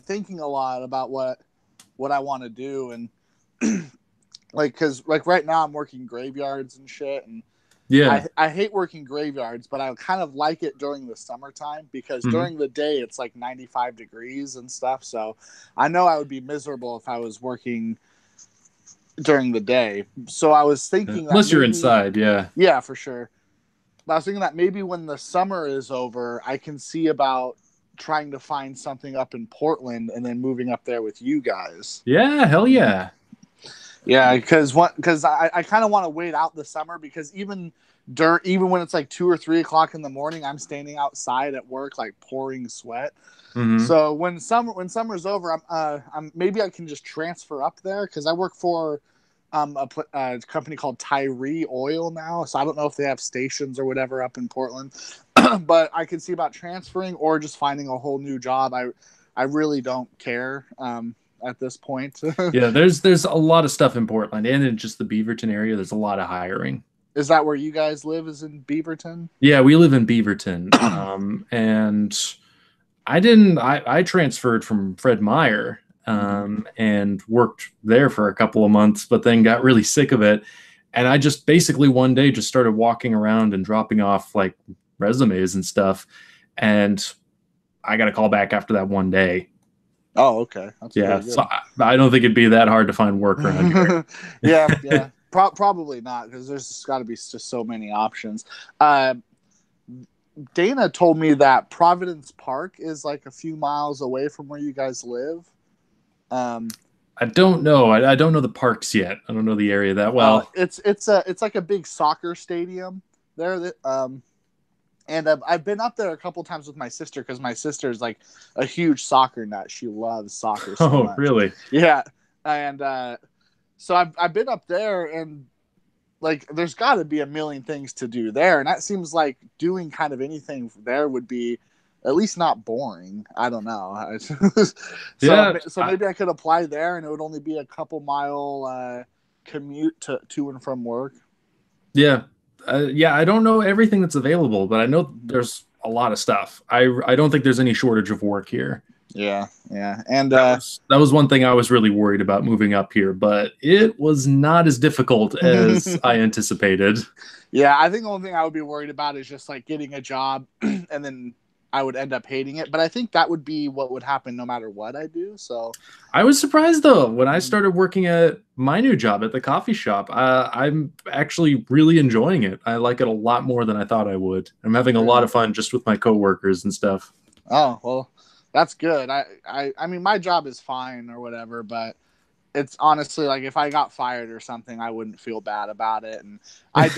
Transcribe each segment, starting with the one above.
thinking a lot about what I want to do, and because right now I'm working graveyards and shit, and Yeah. I hate working graveyards, but I kind of like it during the summertime because Mhm. during the day it's like 95 degrees and stuff. So I know I would be miserable if I was working during the day. So I was thinking that Unless you're maybe, inside, yeah. yeah, for sure. But I was thinking that maybe when the summer is over, I can see about trying to find something up in Portland and then moving up there with you guys. Yeah, hell yeah. Yeah, because I kind of want to wait out the summer because even when it's like 2 or 3 o'clock in the morning, I'm standing outside at work like pouring sweat. Hmm. So when summer's over, I'm maybe I can just transfer up there because I work for a company called Tyree Oil now. So I don't know if they have stations or whatever up in Portland, but I can see about transferring or just finding a whole new job. I really don't care at this point. Yeah, there's a lot of stuff in Portland and in just the Beaverton area. There's a lot of hiring. Is that where you guys live? Is in Beaverton? Yeah, we live in Beaverton, and I transferred from Fred Meyer, and worked there for a couple of months, but then got really sick of it, and I just basically one day just started walking around and dropping off like resumes and stuff, and I got a call back after that one day. Oh, okay. That's Yeah, pretty so good. I don't think it'd be that hard to find work around here. Yeah, yeah. Probably not because there's got to be just so many options. Uh, Dana told me that Providence Park is like a few miles away from where you guys live. Um, I don't know. I don't know the parks yet. I don't know the area that well. it's like a big soccer stadium there. And I've been up there a couple times with my sister because my sister is like a huge soccer nut. She loves soccer so Oh, much. really? Yeah, and so I've been up there, and like there's got to be a million things to do there, and that seems like doing kind of anything there would be at least not boring. I don't know. Yeah. So maybe I could apply there, and it would only be a couple mile commute to and from work. Yeah. Yeah, I don't know everything that's available, but I know there's a lot of stuff. I don't think there's any shortage of work here. Yeah, yeah, and That was one thing I was really worried about moving up here, but it was not as difficult as I anticipated. yeah, I think the only thing I would be worried about is just like getting a job and then I would end up hating it. But I think that would be what would happen no matter what I do. So I was surprised though when I started working at my new job at the coffee shop. I'm actually really enjoying it. I like it a lot more than I thought I would. I'm having a lot of fun just with my coworkers and stuff. oh well, that's good. I mean my job is fine or whatever, but it's honestly like if I got fired or something, I wouldn't feel bad about it, and I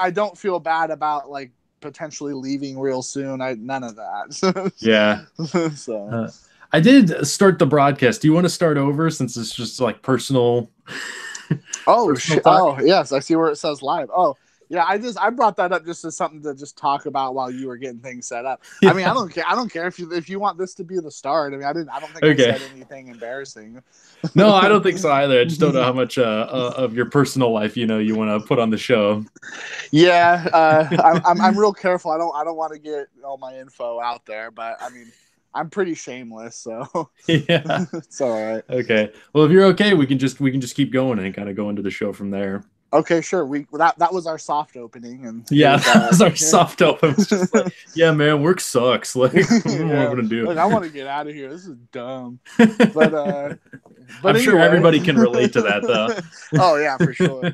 don't feel bad about like potentially leaving real soon. None of that. Yeah. So I did start the broadcast. Do you want to start over since it's just like personal? Personal talk? oh yes, I see where it says live. Oh yeah, I brought that up just as something to just talk about while you were getting things set up. Yeah. I mean, I don't care if you want this to be the start. I mean, I don't think Okay. I said anything embarrassing. No, I don't think so either. I just don't know how much of your personal life you want to put on the show. Yeah, I'm real careful. I don't want to get all my info out there, but I mean, I'm pretty shameless, so Yeah. it's all right. Okay. Well, if you're okay, we can just keep going and kind of go into the show from there. Okay, sure. That was our soft opening, and Yeah, that was our soft open. It was just like, yeah, man, work sucks. Like, what am I gonna do? Like, I want to get out of here. This is dumb. But I'm anyway. sure everybody can relate to that, though. Oh yeah, for sure.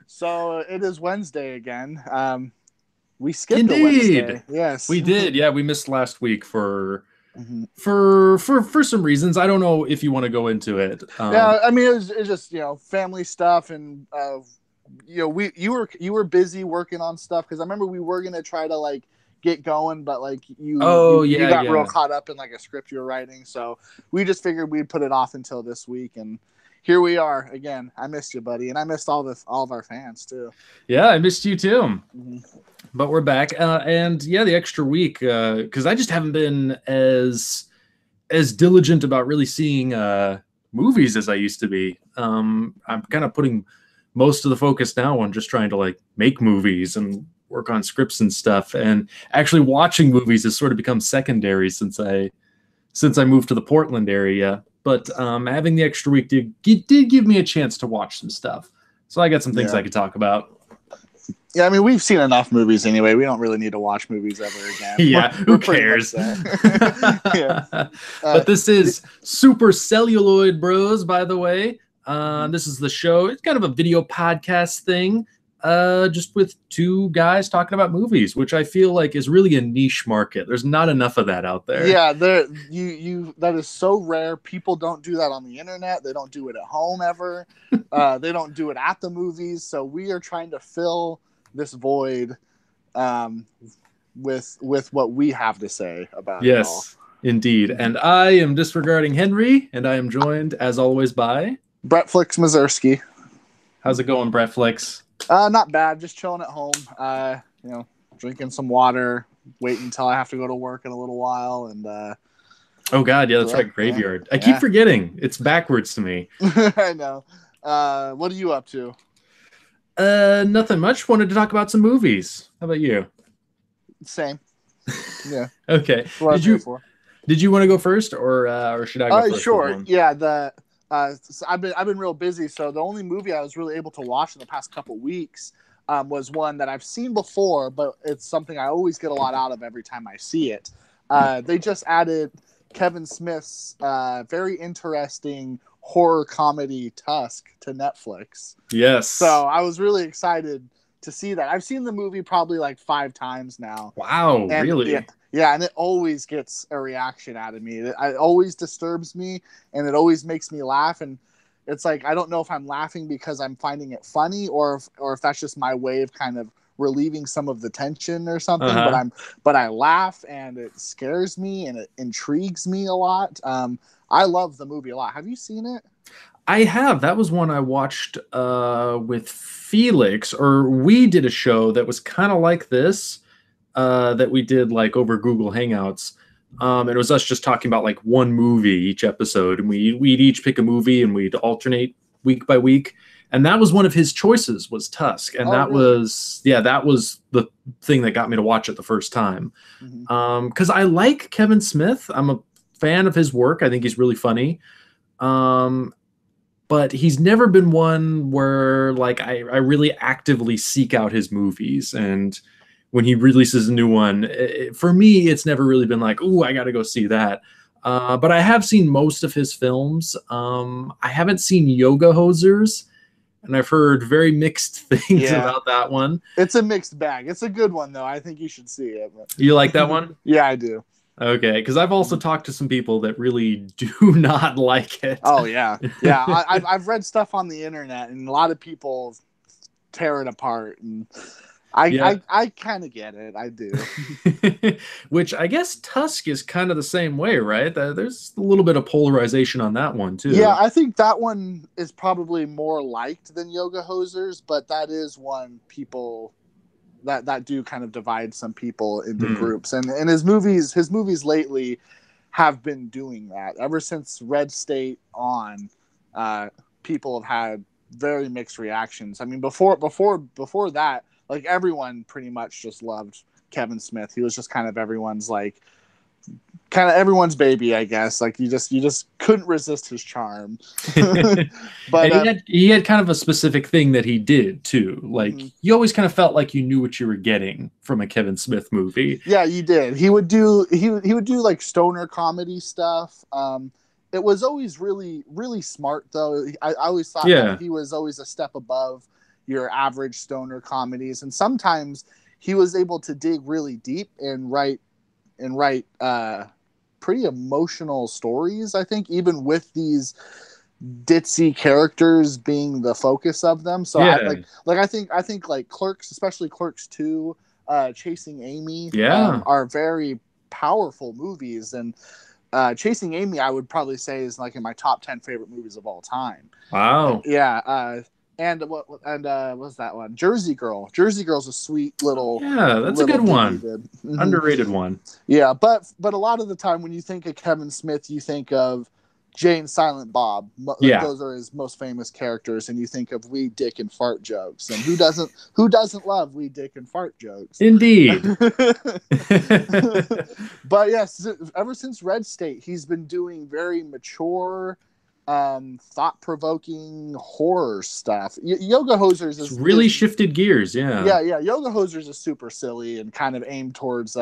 So it is Wednesday again. We skipped Indeed. a Wednesday. Yes, We did. Yeah, we missed last week for some reasons. I don't know if you want to go into it. Yeah, I mean, it's just family stuff, and you were busy working on stuff because I remember we were gonna try to like get going, but like you got real caught up in like a script you were writing, so we just figured we'd put it off until this week, and here we are again. I missed you, buddy, and I missed all of our fans too. Yeah, I missed you too. But we're back, and yeah, the extra week because I just haven't been as diligent about really seeing movies as I used to be. I'm kind of putting most of the focus now on just trying to like make movies and work on scripts and stuff, and actually watching movies has sort of become secondary since I since I moved to the Portland area. But having the extra week did give me a chance to watch some stuff. So I got some things I could talk about. Yeah, I mean, we've seen enough movies anyway. We don't really need to watch movies ever again. Yeah, who cares? But this is Super Celluloid Bros, by the way. This is the show. It's kind of a video podcast thing, just with two guys talking about movies, which I feel like is really a niche market. There's not enough of that out there. Yeah, that is so rare. People don't do that on the internet. They don't do it at home ever. They don't do it at the movies. So we are trying to fill this void with what we have to say about it all. Yes, indeed. And I am Disregarding Henry, and I am joined, as always, by Bretflix Mazursky. How's it going, Bretflix? Not bad. Just chilling at home. Drinking some water. Waiting until I have to go to work in a little while. And oh God, yeah, that's right. Graveyard. I keep forgetting. It's backwards to me. I know. What are you up to? Nothing much. Wanted to talk about some movies. How about you? Same. Yeah. Okay. Did you want to go first, or should I go first? Sure. Yeah. So I've been real busy, so the only movie I was really able to watch in the past couple weeks was one that I've seen before, but it's something I always get a lot out of every time I see it. They just added Kevin Smith's very interesting horror comedy Tusk to Netflix. Yes. So I was really excited to see that. I've seen the movie probably like 5 times now. Wow, really? Yeah, and it always gets a reaction out of me. It always disturbs me, and it always makes me laugh. And it's like, I don't know if I'm laughing because I'm finding it funny, or if that's just my way of kind of relieving some of the tension or something. But I laugh, and it scares me, and it intrigues me a lot. I love the movie a lot. Have you seen it? I have. That was one I watched with Felix, or we did a show that was kind of like this. That we did like over Google Hangouts. It was us just talking about like one movie each episode, and we'd each pick a movie and we'd alternate week by week. And that was one of his choices, was Tusk. And that was the thing that got me to watch it the first time. Because I like Kevin Smith. I'm a fan of his work. I think he's really funny. But he's never been one where like I really actively seek out his movies. And when he releases a new one, for me, it's never really been like, ooh, I got to go see that. But I have seen most of his films. I haven't seen Yoga Hosers, and I've heard very mixed things about that one. It's a mixed bag. It's a good one, though. I think you should see it. But... You like that one? Yeah, I do. Okay, because I've also talked to some people that really do not like it. Oh, yeah. Yeah, I've read stuff on the internet, and a lot of people tear it apart, and... I kind of get it. I do. Which I guess Tusk is kind of the same way, right? There's a little bit of polarization on that one, too. Yeah, I think that one is probably more liked than Yoga Hosers, but that is one people that do kind of divide some people into groups. And his movies lately have been doing that. Ever since Red State on, people have had very mixed reactions. I mean, before that, like everyone pretty much just loved Kevin Smith. He was just kind of everyone's baby, I guess. Like you just couldn't resist his charm. But and he had kind of a specific thing that he did too. Like you always kind of felt like you knew what you were getting from a Kevin Smith movie. Yeah, you did. He would do like stoner comedy stuff. It was always really, really smart though. I always thought that he was always a step above your average stoner comedies, and sometimes he was able to dig really deep and write pretty emotional stories, I think, even with these ditzy characters being the focus of them. So I think like Clerks, especially Clerks 2, Chasing Amy, are very powerful movies. And Chasing Amy, I would probably say, is like in my top 10 favorite movies of all time. Wow. And what's that one? Jersey Girl. Jersey Girl's a sweet little... Yeah, that's a good one. Underrated one. Yeah, but a lot of the time when you think of Kevin Smith, you think of Jay and Silent Bob. Like, Yeah, those are his most famous characters, and you think of wee dick and fart jokes, and who doesn't love wee dick and fart jokes? indeed. But yes, ever since Red State, he's been doing very mature, thought-provoking horror stuff. Yoga Hosers It's is really shifted gears. Yeah. yeah. Yoga Hosers is super silly and kind of aimed towards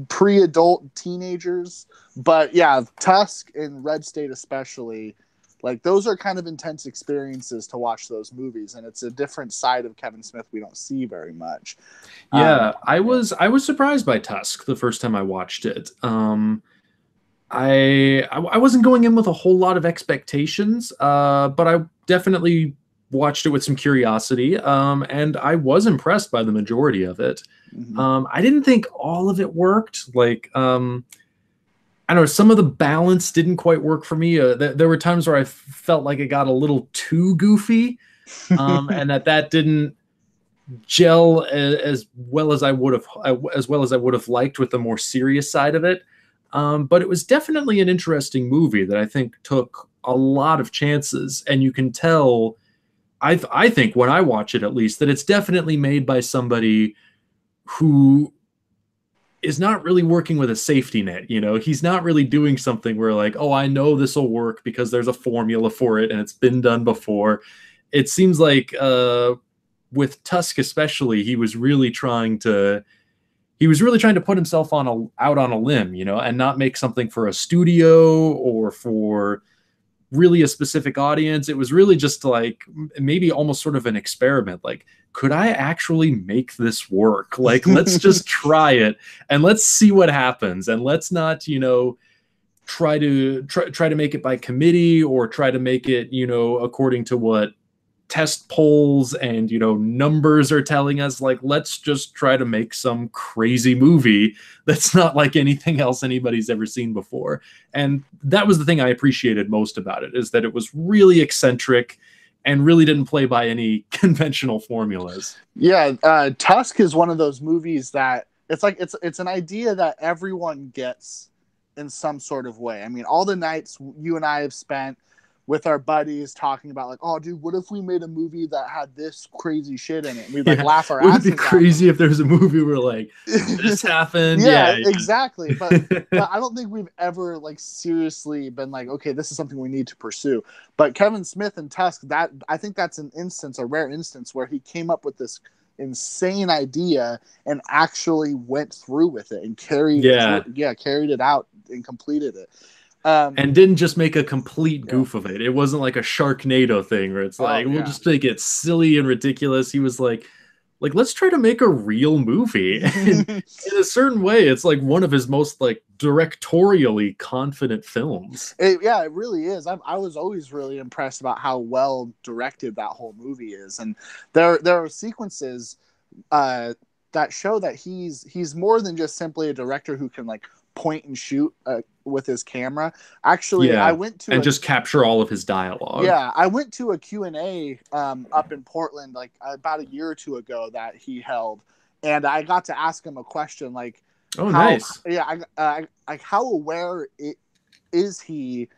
pre-adult teenagers. But yeah, Tusk and Red State especially, like, those are kind of intense experiences to watch those movies, and it's a different side of Kevin Smith we don't see very much. Yeah, I was surprised by Tusk the first time I watched it. I wasn't going in with a whole lot of expectations, but I definitely watched it with some curiosity, and I was impressed by the majority of it. Mm-hmm. I didn't think all of it worked. Like, I don't know, some of the balance didn't quite work for me. There were times where I felt like it got a little too goofy, and that didn't gel as well as I would have liked with the more serious side of it. But it was definitely an interesting movie that I think took a lot of chances, and you can tell. I think when I watch it, at least, that it's definitely made by somebody who is not really working with a safety net. You know, he's not really doing something where, like, oh, I know this will work because there's a formula for it and it's been done before. It seems like with Tusk especially, he was really trying to put himself out on a limb, you know, and not make something for a studio or for really a specific audience. It was really just like maybe almost sort of an experiment. Like, could I actually make this work? Like, let's just try it and let's see what happens. And let's not, you know, try to make it by committee or try to make it, you know, according to what test polls and, you know, numbers are telling us. Like, let's just try to make some crazy movie that's not like anything else anybody's ever seen before. And that was the thing I appreciated most about it, is that it was really eccentric and really didn't play by any conventional formulas. Yeah, Tusk is one of those movies that it's like it's an idea that everyone gets in some sort of way. I mean, all the nights you and I have spent with our buddies talking about, like, oh, dude, what if we made a movie that had this crazy shit in it? And we'd like laugh our asses off. Would it be crazy if there was a movie where, like, this happened? Yeah, exactly. But I don't think we've ever, like, seriously been like, okay, this is something we need to pursue. But Kevin Smith and Tusk, that I think that's a rare instance where he came up with this insane idea and actually went through with it and carried it out and completed it. And didn't just make a complete goof of it. It wasn't like a Sharknado thing where it's like, we'll just make it silly and ridiculous. He was like, let's try to make a real movie. And in a certain way, it's like one of his most, like, directorially confident films. It really is. I was always really impressed about how well directed that whole movie is. And there are sequences that show that he's more than just simply a director who can, like, point and shoot with his camera. Actually, I went to just capture all of his dialogue. Yeah, I went to a Q&A up in Portland like about a year or two ago that he held, and I got to ask him a question like, nice. Yeah, like how aware is he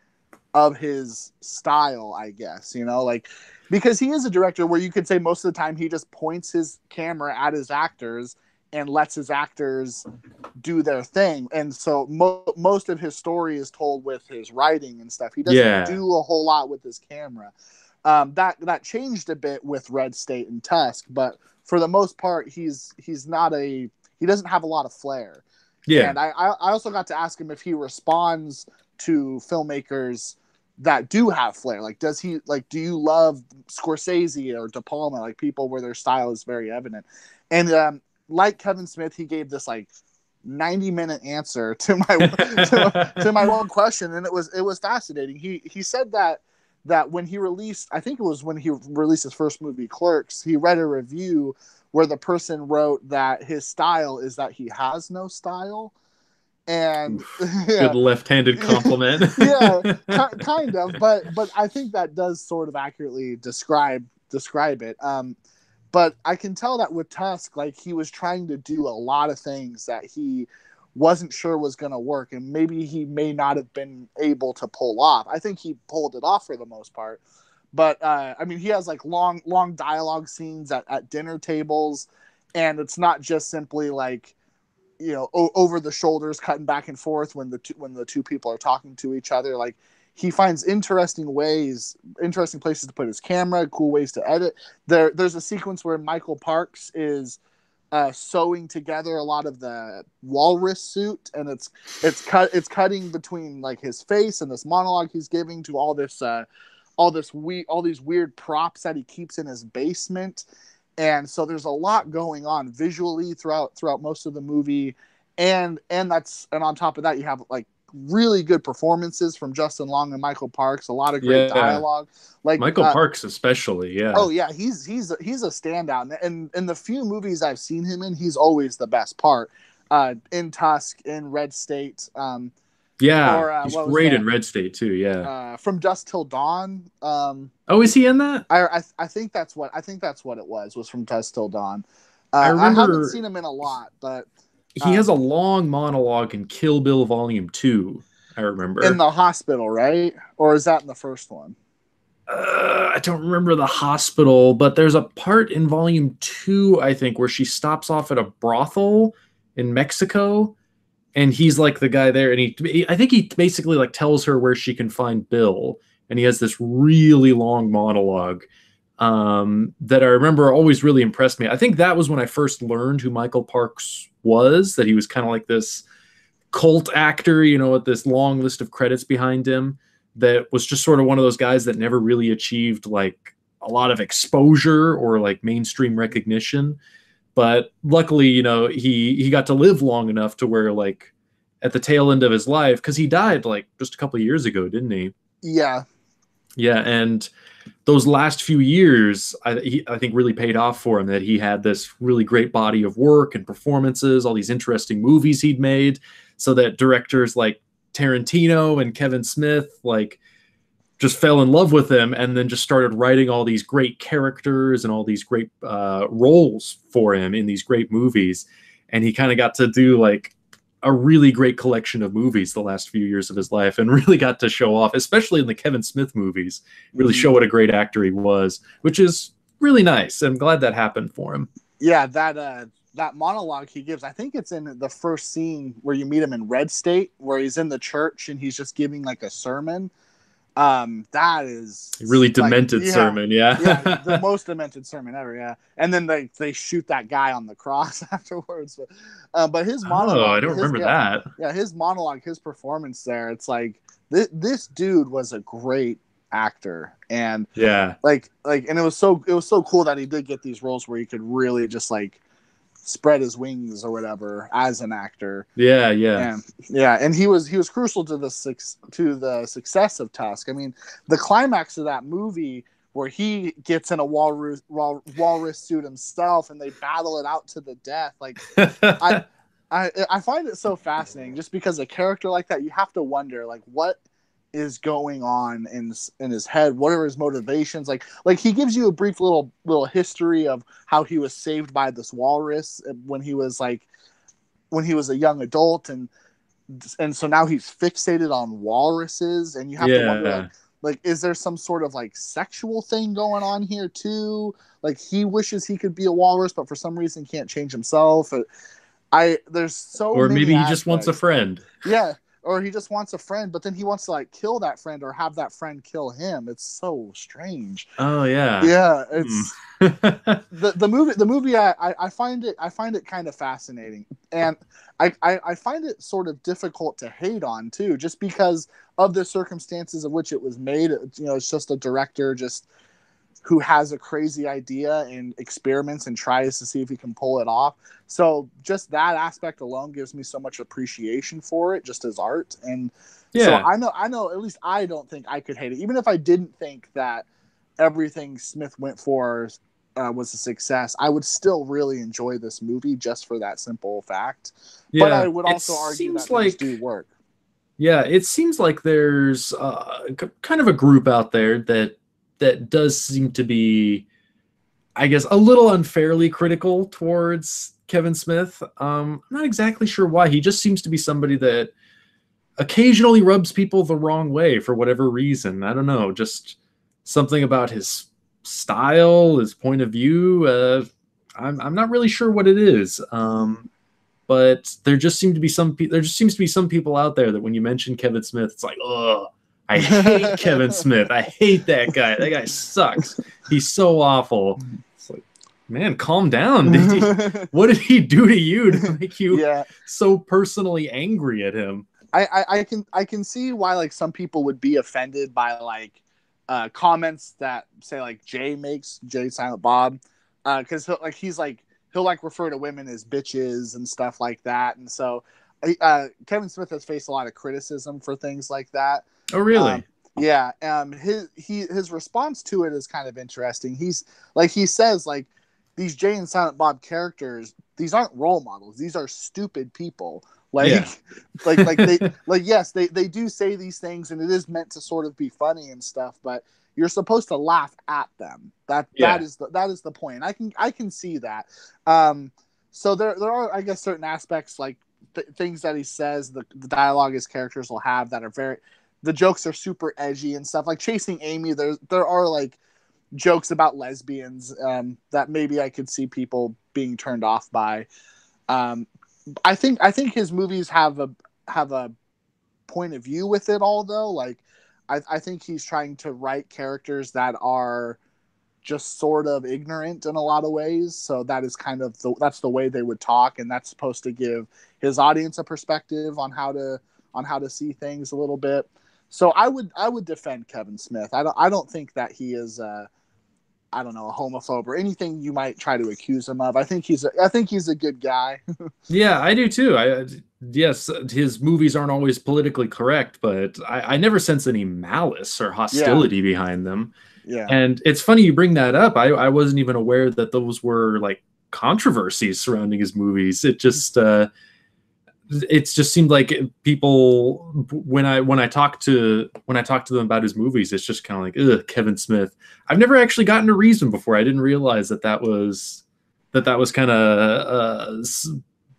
of his style, I guess, you know, like, because he is a director where you could say most of the time he just points his camera at his actors and lets his actors do their thing. And so most of his story is told with his writing and stuff. He doesn't do a whole lot with his camera. That changed a bit with Red State and Tusk, but for the most part, he doesn't have a lot of flair. Yeah. And I also got to ask him if he responds to filmmakers that do have flair. Like, do you love Scorsese or De Palma, like people where their style is very evident? And, like Kevin Smith, he gave this like 90-minute answer to my to my one question, and it was fascinating. He said that when he released, I think it was when he released his first movie, Clerks, he read a review where the person wrote that his style is that he has no style. And good left-handed compliment. Kind of, but I think that does sort of accurately describe it. But I can tell that with Tusk, like, he was trying to do a lot of things that he wasn't sure was going to work, and maybe he may not have been able to pull off. I think he pulled it off for the most part. But I mean, he has like long dialogue scenes at dinner tables, and it's not just simply like, you know, over the shoulders cutting back and forth when the two people are talking to each other. Like, he finds interesting places to put his camera, cool ways to edit. There's a sequence where Michael Parks is sewing together a lot of the walrus suit, and it's cutting between like his face and this monologue he's giving to all these weird props that he keeps in his basement. And so there's a lot going on visually throughout most of the movie, and on top of that, you have like really good performances from Justin Long and Michael Parks. A lot of great dialogue, like Michael Parks especially. Yeah. Oh yeah, he's a standout, and in the few movies I've seen him in, he's always the best part. In Tusk, in Red State. He's great in Red State too. Yeah. From Dusk Till Dawn. Is he in that? I think that's what it was from Dusk Till Dawn. I haven't seen him in a lot, but he has a long monologue in Kill Bill Volume 2. I remember in the hospital, right? Or is that in the first one? I don't remember the hospital, but there's a part in Volume 2, I think, where she stops off at a brothel in Mexico. And he's like the guy there, and I think he basically like tells her where she can find Bill, and he has this really long monologue that I remember always really impressed me. I think that was when I first learned who Michael Parks was, that he was kind of like this cult actor, you know, with this long list of credits behind him, that was just sort of one of those guys that never really achieved like a lot of exposure or like mainstream recognition. But luckily, you know, he got to live long enough to where, like, at the tail end of his life, because he died like just a couple of years ago, didn't he? Yeah. Yeah, and those last few years, I think really paid off for him, that he had this really great body of work and performances, all these interesting movies he'd made, so that directors like Tarantino and Kevin Smith, like, just fell in love with him, and then just started writing all these great characters and all these great roles for him in these great movies. And he kind of got to do like a really great collection of movies the last few years of his life, and really got to show off, especially in the Kevin Smith movies, really show what a great actor he was, which is really nice. I'm glad that happened for him. Yeah, that monologue he gives, I think it's in the first scene where you meet him in Red State, where he's in the church and he's just giving like a sermon. That is a really demented sermon. Yeah, the most demented sermon ever. Yeah, and then they shoot that guy on the cross afterwards. But his monologue, I don't remember that. Yeah, his monologue, his performance there, it's like this dude was a great actor, and and it was so cool that he did get these roles where he could really just like spread his wings or whatever as an actor. And he was crucial to the success of Tusk. I mean, the climax of that movie where he gets in a walrus suit himself and they battle it out to the death. Like, I find it so fascinating, just because a character like that, you have to wonder like what is going on in his head. What are his motivations? Like he gives you a brief little history of how he was saved by this walrus when he was a young adult, and so now he's fixated on walruses, and you have to wonder like is there some sort of like sexual thing going on here too? Like he wishes he could be a walrus, but for some reason can't change himself. There's so or many maybe he aspects. Just wants a friend. Yeah. Or he just wants a friend, but then he wants to like kill that friend or have that friend kill him. It's so strange. Oh yeah. Yeah. It's the movie. I find it kind of fascinating, and I find it sort of difficult to hate on too, just because of the circumstances of which it was made. You know, it's just a director who has a crazy idea and experiments and tries to see if he can pull it off. So just that aspect alone gives me so much appreciation for it, just as art. And so I know, at least I don't think I could hate it. Even if I didn't think that everything Smith went for was a success, I would still really enjoy this movie just for that simple fact. Yeah, but I would also argue that things do work. Yeah, it seems like there's kind of a group out there that does seem to be, I guess, a little unfairly critical towards Kevin Smith. I'm not exactly sure why. He just seems to be somebody that occasionally rubs people the wrong way for whatever reason. I don't know, just something about his style, his point of view. I'm not really sure what it is. But there just seems to be some people out there that when you mention Kevin Smith, it's like, oh, I hate Kevin Smith. I hate that guy. That guy sucks. He's so awful. It's like, man, calm down. What did he do to you to make you so personally angry at him? I can see why like some people would be offended by like comments that say like Jay Silent Bob, because he'll refer to women as bitches and stuff like that, and so Kevin Smith has faced a lot of criticism for things like that. Oh, really? His response to it is kind of interesting. He says like these Jay and Silent Bob characters, these aren't role models. These are stupid people. Yes, they do say these things, and it is meant to sort of be funny and stuff, but you're supposed to laugh at them. That is the point. I can see that. So there are, I guess, certain aspects like things that he says, the dialogue his characters will have that are the jokes are super edgy and stuff. Like Chasing Amy, there are like jokes about lesbians that maybe I could see people being turned off by. I think his movies have a point of view with it all, though. Like I think he's trying to write characters that are just sort of ignorant in a lot of ways. So that is kind of that's the way they would talk, and that's supposed to give his audience a perspective on how to see things a little bit. So I would defend Kevin Smith. I don't think that he is a homophobe or anything you might try to accuse him of. I think he's a good guy. Yeah, I do too. Yes, his movies aren't always politically correct, but I never sense any malice or hostility behind them. Yeah. And it's funny you bring that up. I wasn't even aware that those were like controversies surrounding his movies. It just seemed like people when I talk to them about his movies, it's just kind of like, ugh, Kevin Smith. I've never actually gotten a reason before. I didn't realize that was kind of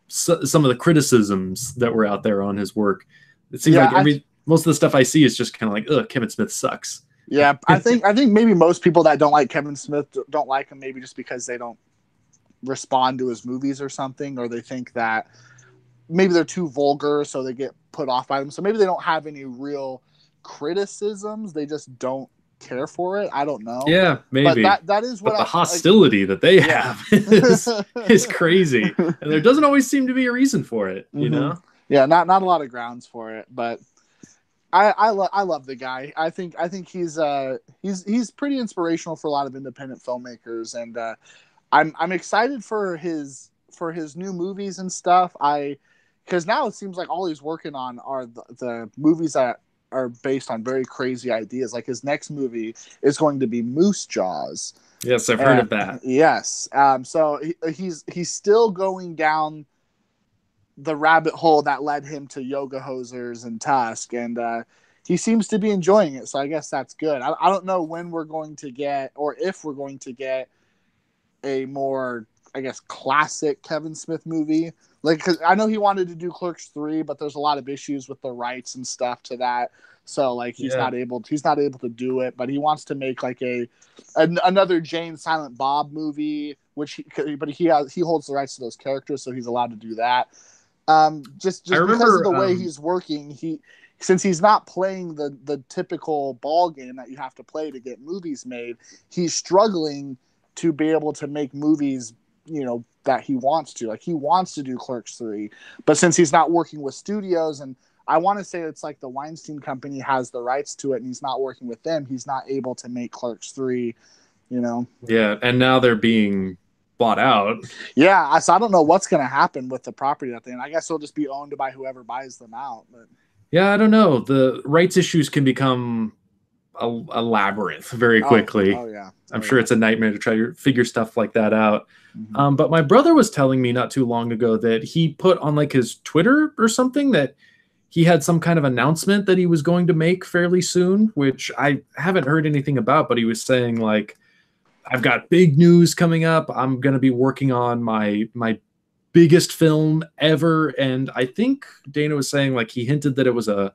some of the criticisms that were out there on his work. It seems like most of the stuff I see is just kind of like, ugh, Kevin Smith sucks. Yeah, I think maybe most people that don't like Kevin Smith don't like him maybe just because they don't respond to his movies or something, or they think that maybe they're too vulgar, so they get put off by them. So maybe they don't have any real criticisms. They just don't care for it. I don't know. Yeah, maybe. But that is what the hostility that they have is crazy. And there doesn't always seem to be a reason for it, you know? Yeah, not a lot of grounds for it, but I love the guy. I think he's pretty inspirational for a lot of independent filmmakers, and I'm excited for his new movies and stuff. Because now it seems like all he's working on are the movies that are based on very crazy ideas. Like his next movie is going to be Moose Jaws. Yes, I've heard of that. Yes. So he's still going down the rabbit hole that led him to Yoga Hosers and Tusk, and he seems to be enjoying it. So I guess that's good. I don't know when we're going to get, or if we're going to get, a more, I guess, classic Kevin Smith movie. Like, 'cause I know he wanted to do Clerks 3, but there's a lot of issues with the rights and stuff to that. So like he's not able to do it, but he wants to make like another Jay and Silent Bob movie, but he holds the rights to those characters, so he's allowed to do that. Just because of the way he's working, since he's not playing the typical ball game that you have to play to get movies made, he's struggling to be able to make movies, you know, that he wants to. Like he wants to do Clerks 3, but since he's not working with studios, and I want to say it's like the Weinstein Company has the rights to it, and he's not working with them, he's not able to make Clerks 3, you know. Yeah, and now they're being bought out. Yeah, so I don't know what's going to happen with the property at the end. I guess it'll just be owned by whoever buys them out. But yeah, I don't know. The rights issues can become a labyrinth very quickly. I'm sure it's a nightmare to try to figure stuff like that out. Mm-hmm. But my brother was telling me not too long ago that he put on like his Twitter or something that he had some kind of announcement that he was going to make fairly soon, which I haven't heard anything about, but he was saying like I've got big news coming up. I'm going to be working on my biggest film ever, and I think Dana was saying like he hinted that it was a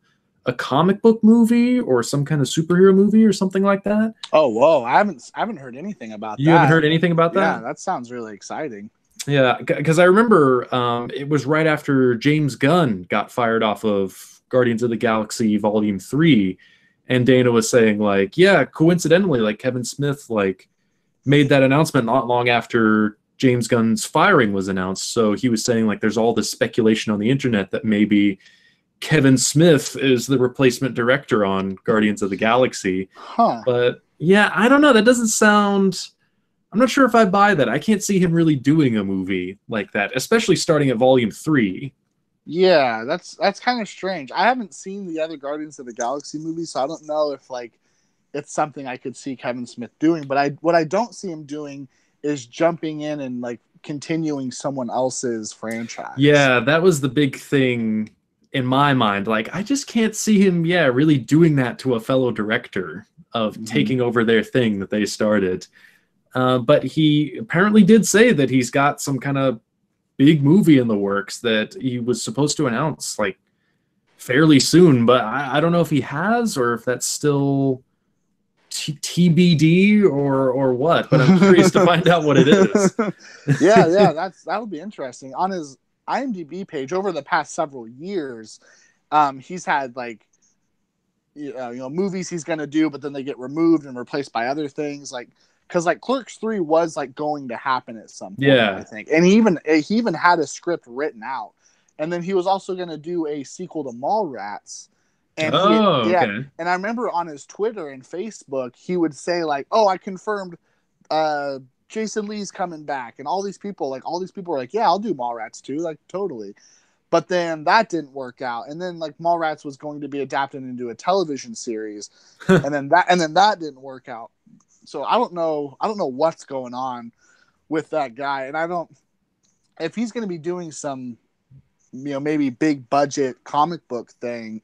comic book movie or some kind of superhero movie or something like that. Oh, whoa! I haven't heard anything about You that. haven't heard anything about that? Yeah, that sounds really exciting. Yeah, because I remember it was right after James Gunn got fired off of Guardians of the Galaxy Volume 3, and Dana was saying like, yeah, coincidentally, like Kevin Smith like made that announcement not long after James Gunn's firing was announced. So he was saying like there's all this speculation on the internet that maybe Kevin Smith is the replacement director on Guardians of the Galaxy. Huh. But yeah, I don't know. That doesn't sound... I'm not sure if I buy that. I can't see him really doing a movie like that, especially starting at Volume 3. Yeah, that's kind of strange. I haven't seen the other Guardians of the Galaxy movies, so I don't know if like it's something I could see Kevin Smith doing. But what I don't see him doing is jumping in and like continuing someone else's franchise. Yeah, that was the big thing in my mind. Like, I just can't see him, really doing that to a fellow director of taking over their thing that they started. But he apparently did say that he's got some kind of big movie in the works that he was supposed to announce like fairly soon. But I don't know if he has or if that's still TBD or what. But I'm curious to find out what it is. yeah, that'll be interesting. On his IMDb page over the past several years, he's had like movies he's going to do, but then they get removed and replaced by other things like. Because like Clerks 3 was like going to happen at some point, I think, and he even had a script written out, and then he was also going to do a sequel to Mallrats, and okay. And I remember on his Twitter and Facebook he would say like, "Oh, I confirmed, Jason Lee's coming back," and all these people were like, "Yeah, I'll do Mallrats too," like totally, but then that didn't work out, and then like Mallrats was going to be adapted into a television series, and then that didn't work out. So I don't know what's going on with that guy. And if he's going to be doing some, maybe big budget comic book thing,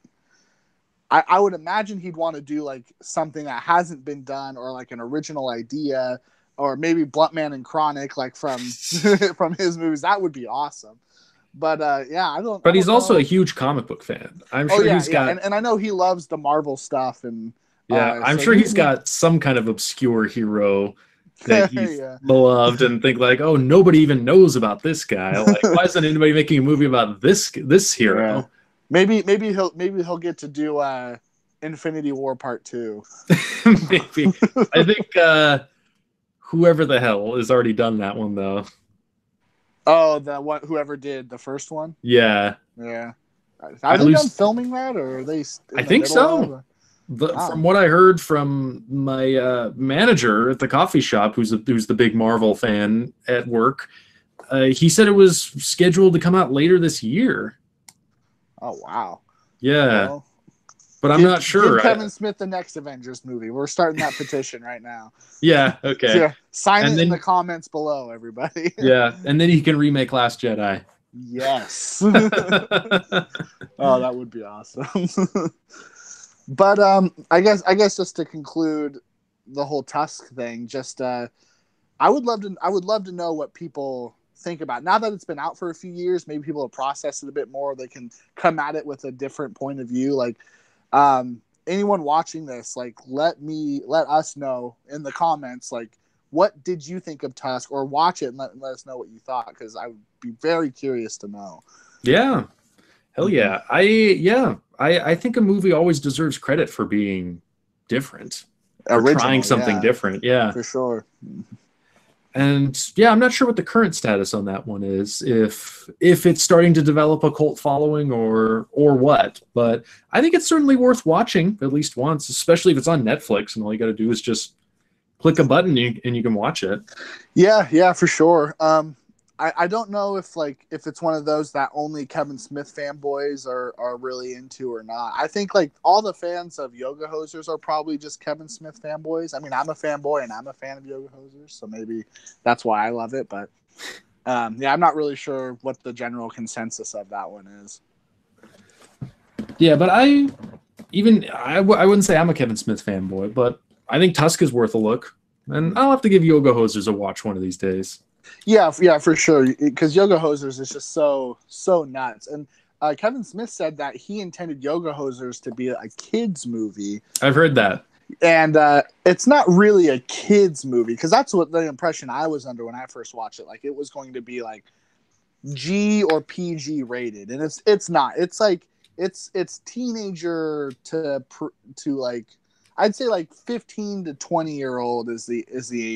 I would imagine he'd want to do like something that hasn't been done or like an original idea or maybe Bluntman and Chronic, like from his movies. That would be awesome. But I don't. But he's also a huge comic book fan. I'm sure he's got, and I know he loves the Marvel stuff and. I'm sure he's got some kind of obscure hero that he's beloved and think like, oh, nobody even knows about this guy. Like, why isn't anybody making a movie about this hero? Yeah. Maybe he'll get to do Infinity War Part 2. Maybe. I think whoever the hell has already done that one though. Oh, whoever did the first one? Yeah. Yeah. Are they done filming that, or are they? I think so. From what I heard from my manager at the coffee shop, who's the big Marvel fan at work, he said it was scheduled to come out later this year. Oh wow! Yeah, well, but I'm not sure. Give Kevin Smith the next Avengers movie. We're starting that petition right now. Yeah. Okay. So, sign it in the comments below, everybody. Yeah, and then he can remake Last Jedi. Yes. Oh, that would be awesome. But I guess just to conclude the whole Tusk thing, just I would love to know what people think about it. Now that it's been out for a few years. Maybe people have processed it a bit more. They can come at it with a different point of view. Like anyone watching this, like let us know in the comments, like what did you think of Tusk, or watch it and let us know what you thought, because I would be very curious to know. Yeah. Hell yeah. I think a movie always deserves credit for being different. Original, trying something different. Yeah. For sure. And I'm not sure what the current status on that one is, if it's starting to develop a cult following or what. But I think it's certainly worth watching at least once, especially if it's on Netflix and all you got to do is just click a button and you can watch it. Yeah, for sure. I don't know if it's one of those that only Kevin Smith fanboys are really into or not. I think like all the fans of Yoga Hosers are probably just Kevin Smith fanboys. I mean, I'm a fanboy and I'm a fan of Yoga Hosers, so maybe that's why I love it. But I'm not really sure what the general consensus of that one is. Yeah, but I wouldn't say I'm a Kevin Smith fanboy, but I think Tusk is worth a look. And I'll have to give Yoga Hosers a watch one of these days. Yeah, for sure. Because Yoga Hosers is just so nuts. And Kevin Smith said that he intended Yoga Hosers to be a kids movie. I've heard that. And it's not really a kids movie, because that's what the impression I was under when I first watched it. Like, it was going to be like G or PG rated, and it's not. It's like it's teenager to like, I'd say like 15 to 20-year-old is the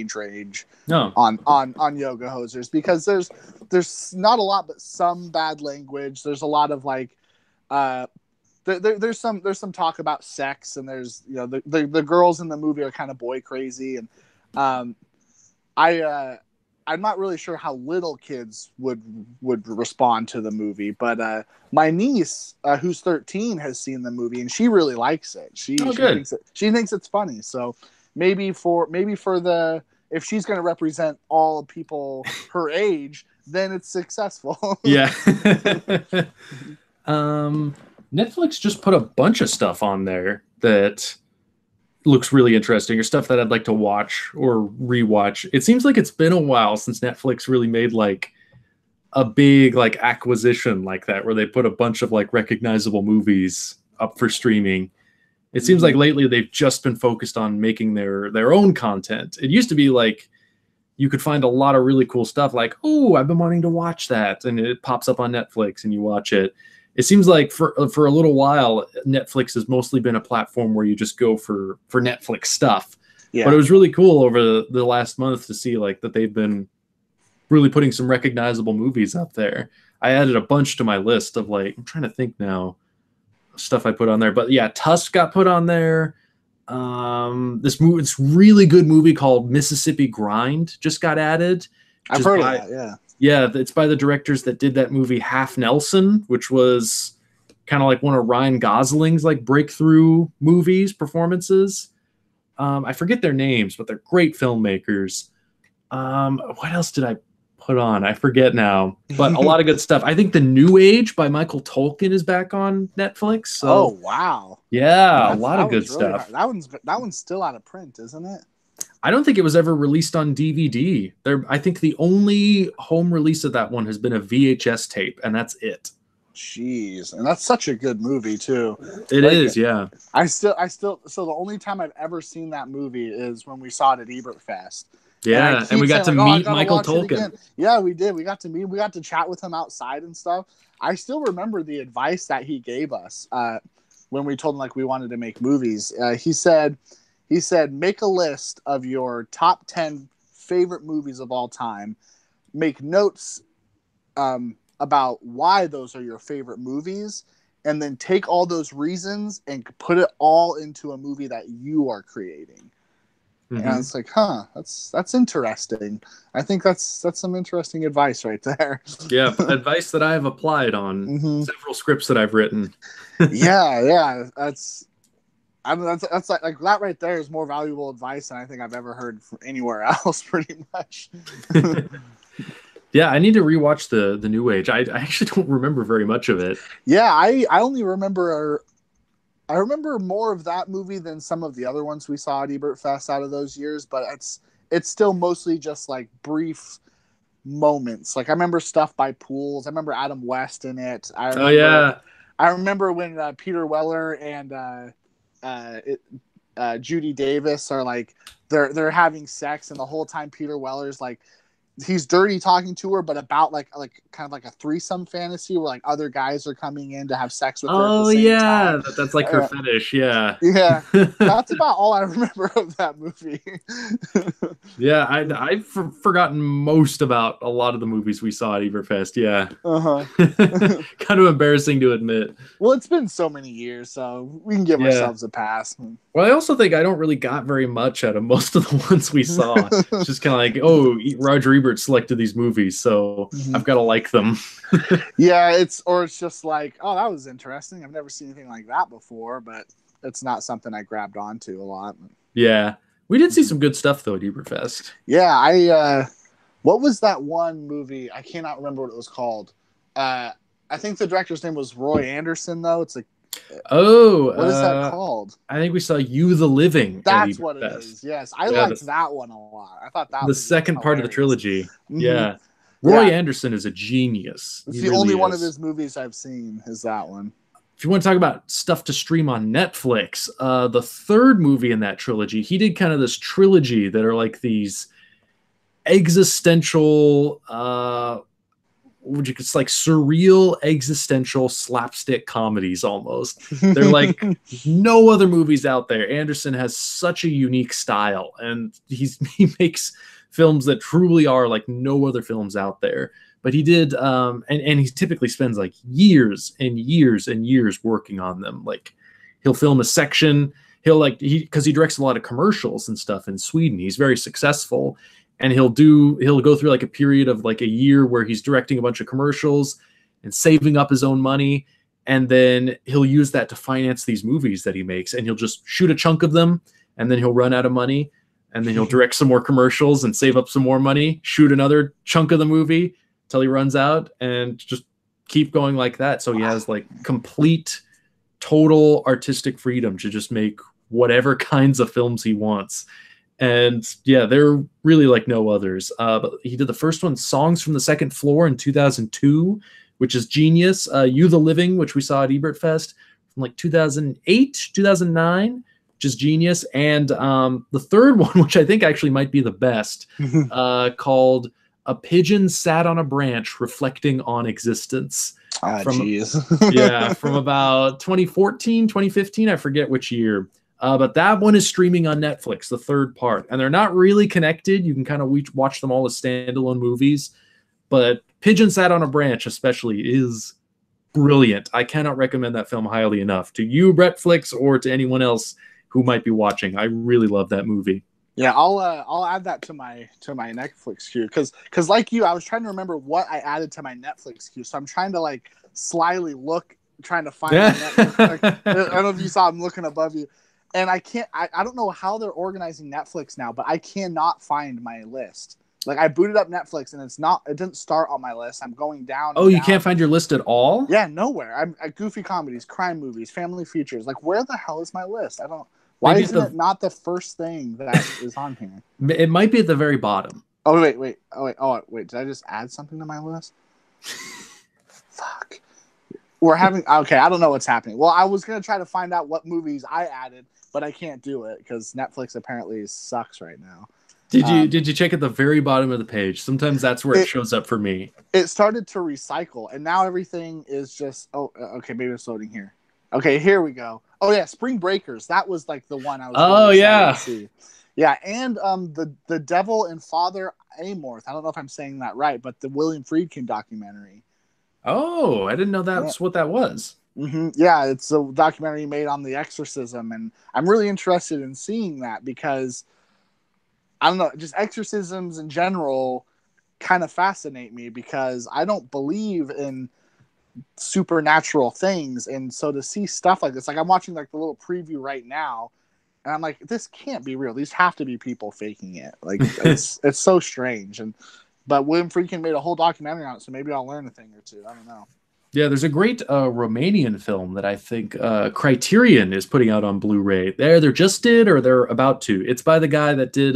age range. No. on Yoga Hosers, because there's not a lot but some bad language. There's a lot of like there's some talk about sex, and there's, you know, the girls in the movie are kind of boy crazy, and I'm not really sure how little kids would respond to the movie, but my niece, who's 13, has seen the movie, and she really likes it. She thinks it's funny. So maybe for the, if she's going to represent all people her age, then it's successful. Yeah. Netflix just put a bunch of stuff on there that looks really interesting, or stuff that I'd like to watch or rewatch. It seems like it's been a while since Netflix really made like a big like acquisition like that, where they put a bunch of like recognizable movies up for streaming. It seems like lately they've just been focused on making their own content. It used to be like you could find a lot of really cool stuff like, oh, I've been wanting to watch that, and it pops up on Netflix and you watch it. It seems like for a little while, Netflix has mostly been a platform where you just go for Netflix stuff. Yeah. But it was really cool over the last month to see like that they've been really putting some recognizable movies up there. I added a bunch to my list of like, I'm trying to think now, stuff I put on there. But yeah, Tusk got put on there. It's really good movie called Mississippi Grind just got added. I've heard of that, yeah. Yeah, it's by the directors that did that movie Half Nelson, which was kind of like one of Ryan Gosling's like breakthrough performances. I forget their names, but they're great filmmakers. What else did I put on? I forget now, but a lot of good stuff. I think The New Age by Michael Tolkien is back on Netflix. So, oh, wow. Yeah, a lot of good stuff. That one's still out of print, isn't it? I don't think it was ever released on DVD. I think the only home release of that one has been a VHS tape, and that's it. Jeez, and that's such a good movie too. It is, yeah. I still. So the only time I've ever seen that movie is when we saw it at Ep.5. Yeah, and we got to meet Michael Tolkien. Yeah, we did. We got to chat with him outside and stuff. I still remember the advice that he gave us when we told him like we wanted to make movies. He said, make a list of your top 10 favorite movies of all time. Make notes about why those are your favorite movies, and then take all those reasons and put it all into a movie that you are creating. Mm-hmm. And it's like, that's interesting. I think that's some interesting advice right there. Yeah, advice that I have applied on several scripts that I've written. yeah, that's like that right there is more valuable advice than I think I've ever heard from anywhere else, pretty much. Yeah, I need to rewatch the New Age. I actually don't remember very much of it. Yeah, I only remember more of that movie than some of the other ones we saw at Ebert out of those years, but it's still mostly just like brief moments. Like I remember stuff by Pools. I remember Adam West in it. I remember when Peter Weller and Judy Davis are like they're having sex, and the whole time Peter Weller's like he's dirty talking to her, but about like kind of like a threesome fantasy where like other guys are coming in to have sex with her. Oh yeah, that's like her fetish. Yeah, that's about all I remember of that movie. Yeah, I've forgotten most about a lot of the movies we saw at Everfest. Yeah, kind of embarrassing to admit. Well, it's been so many years, so we can give ourselves a pass. Well, I also think I don't really got very much out of most of the ones we saw. It's just kind of like, oh, Roger Ebert selected these movies, so I've got to like them. Yeah, it's just like, oh, that was interesting. I've never seen anything like that before, but it's not something I grabbed onto a lot. Yeah, we did see some good stuff though at Eberfest. Yeah, what was that one movie? I cannot remember what it was called. I think the director's name was Roy Anderson, though. It's Oh, What is that called? I think we saw You the Living. That's what it is. Yes, I liked that one a lot. I thought that the was second part of the hilarious. trilogy. Mm-hmm. Yeah, Roy Anderson is a genius. It's the only one of his movies I've seen is that one. If you want to talk about stuff to stream on Netflix, the third movie in that trilogy, he did kind of this trilogy that are like these existential, it's like surreal existential slapstick comedies almost. They're like no other movies out there. Anderson has such a unique style, and he makes films that truly are like no other films out there. But he did, and he typically spends like years and years and years working on them. Like he'll film a section, because he directs a lot of commercials and stuff in Sweden. He's very successful, and he'll go through like a period of like a year where he's directing a bunch of commercials and saving up his own money, and then he'll use that to finance these movies that he makes, and he'll just shoot a chunk of them, and then he'll run out of money, and then he'll direct some more commercials and save up some more money, shoot another chunk of the movie till he runs out, and just keep going like that. So he has like complete, total artistic freedom to just make whatever kinds of films he wants. And yeah, they're really like no others. But he did the first one, Songs from the Second Floor, in 2002, which is genius. You the Living, which we saw at Ep.5 from like 2008, 2009, which is genius. And the third one, which I think actually might be the best, called A Pigeon Sat on a Branch Reflecting on Existence. From about 2014, 2015, I forget which year. But that one is streaming on Netflix, the third part. And they're not really connected. You can kind of watch them all as standalone movies. But Pigeon Sat on a Branch especially is brilliant. I cannot recommend that film highly enough to you, Bretflix, or to anyone else who might be watching. I really love that movie. Yeah, I'll add that to my Netflix queue because like you, I was trying to remember what I added to my Netflix queue. So I'm trying to like slyly look, trying to find. Netflix. Like, I don't know if you saw, I'm looking above you, and I can't. I don't know how they're organizing Netflix now, but I cannot find my list. Like I booted up Netflix and it didn't start on my list. I'm going down. Oh, you can't find your list at all? Yeah, nowhere. I'm at goofy comedies, crime movies, family features. Like where the hell is my list? I don't. Why isn't it not the first thing that is on here? It might be at the very bottom. Oh, wait. Did I just add something to my list? Fuck. Okay, I don't know what's happening. Well, I was going to try to find out what movies I added, but I can't do it because Netflix apparently sucks right now. Did you check at the very bottom of the page? Sometimes that's where it shows up for me. It started to recycle, and now everything is just... Oh, okay, maybe it's loading here. Okay, here we go. Oh yeah, Spring Breakers. That was like the one I was. Oh yeah, to see. Yeah, and the Devil and Father Amorth. I don't know if I'm saying that right, but the William Friedkin documentary. Oh, I didn't know that's what that was. Mm-hmm. Yeah, it's a documentary made on the exorcism, and I'm really interested in seeing that because I don't know, just exorcisms in general kind of fascinate me because I don't believe in supernatural things, and so to see stuff like this, like I'm watching like the little preview right now, and I'm like, this can't be real. These have to be people faking it. Like it's so strange. But William Friedkin made a whole documentary on it, so maybe I'll learn a thing or two. I don't know. Yeah, there's a great Romanian film that I think Criterion is putting out on Blu-ray. They're just did or they're about to. It's by the guy that did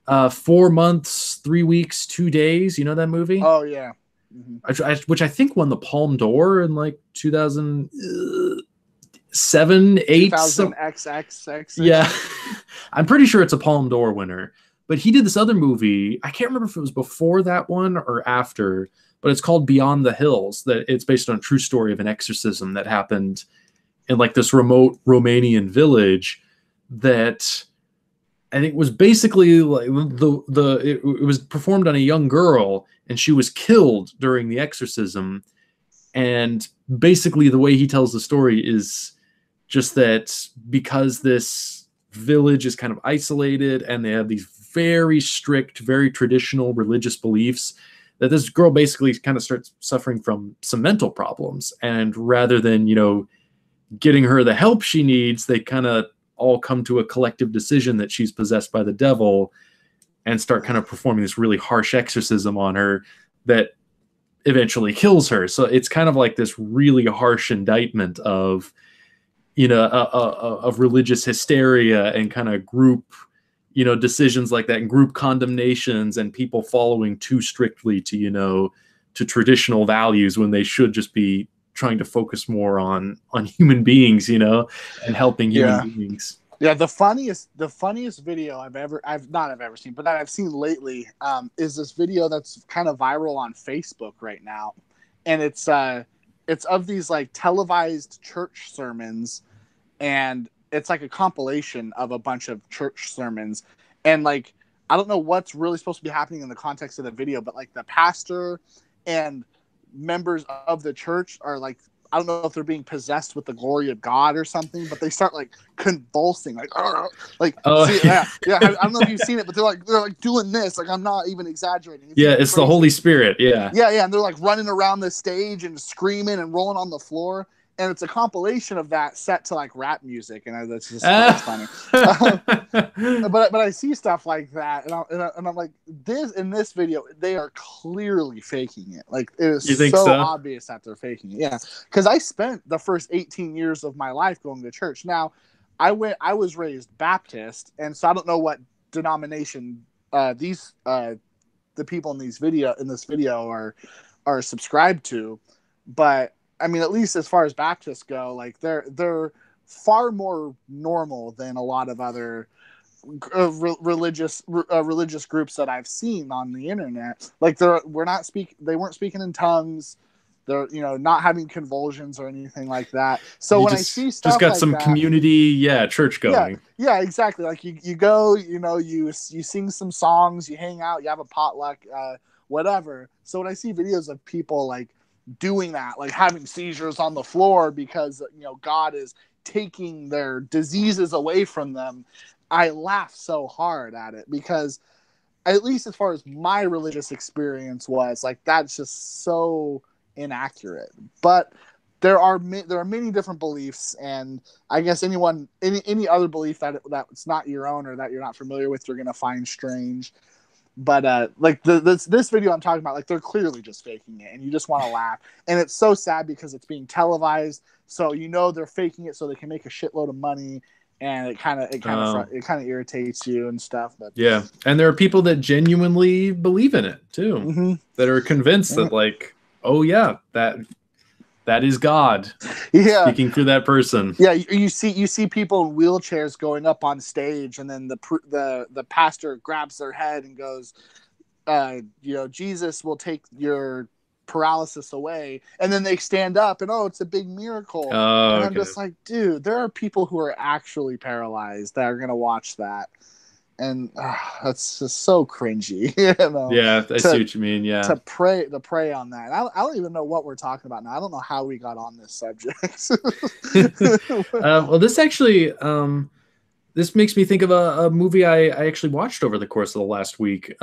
4 months, 3 weeks, 2 days. You know that movie? Oh yeah. Mm-hmm. Which I think won the Palme d'Or in like 2007, 8. 2000XX. Yeah. I'm pretty sure it's a Palme d'Or winner. But he did this other movie. I can't remember if it was before that one or after, but it's called Beyond the Hills. That it's based on a true story of an exorcism that happened in like this remote Romanian village that I think was basically like it was performed on a young girl, and she was killed during the exorcism. And basically the way he tells the story is just that because this village is kind of isolated and they have these very strict, very traditional religious beliefs, that this girl basically kind of starts suffering from some mental problems. And rather than, getting her the help she needs, they kind of all come to a collective decision that she's possessed by the devil and start kind of performing this really harsh exorcism on her that eventually kills her. So it's kind of like this really harsh indictment of, you know, of religious hysteria and kind of group, you know, decisions like that, and group condemnations, and people following too strictly to, you know, to traditional values when they should just be trying to focus more on human beings, you know, and helping human beings. Yeah, the funniest video I've ever seen, but that I've seen lately, is this video that's kind of viral on Facebook right now, and it's of these like televised church sermons, and it's like a compilation of a bunch of church sermons, and like I don't know what's really supposed to be happening in the context of the video, but like the pastor and members of the church are like, I don't know if they're being possessed with the glory of God or something, but they start like convulsing, like, I don't know if you've seen it, but they're like doing this. Like, I'm not even exaggerating. It's the Holy Spirit. Yeah. And they're like running around the stage and screaming and rolling on the floor. And it's a compilation of that set to like rap music, and that's funny. But I see stuff like that, and I'm like, in this video, they are clearly faking it. Like, it is so obvious that they're faking it. Yeah, because I spent the first 18 years of my life going to church. Now, I was raised Baptist, and so I don't know what denomination the people in this video are subscribed to, but I mean, at least as far as Baptists go, like they're far more normal than a lot of other religious groups that I've seen on the internet. Like they weren't speaking in tongues. They're, you know, not having convulsions or anything like that. So when I see stuff just got like some that, community, church going. Yeah, exactly. Like you go, you know, you sing some songs, you hang out, you have a potluck, whatever. So when I see videos of people like doing that, like having seizures on the floor because, you know, God is taking their diseases away from them, I laugh so hard at it, because at least as far as my religious experience was, like, that's just so inaccurate. But there are many different beliefs, and I guess any other belief that it's not your own or that you're not familiar with, you're gonna find strange. But like this video I'm talking about, like, they're clearly just faking it, and you just want to laugh. And it's so sad because it's being televised, so you know they're faking it so they can make a shitload of money, and it kind of irritates you and stuff. But yeah, and there are people that genuinely believe in it too, mm-hmm. that are convinced that, like, oh yeah, that is God speaking through that person. Yeah, you see people in wheelchairs going up on stage, and then the pastor grabs their head and goes, you know, Jesus will take your paralysis away, and then they stand up and, oh, it's a big miracle. And I'm just like, dude, there are people who are actually paralyzed that are gonna watch that. And that's just so cringy, you know. Yeah, I see what you mean. Yeah, to prey on that. I don't even know what we're talking about now. I don't know how we got on this subject. Well, this actually, this makes me think of a movie I actually watched over the course of the last week.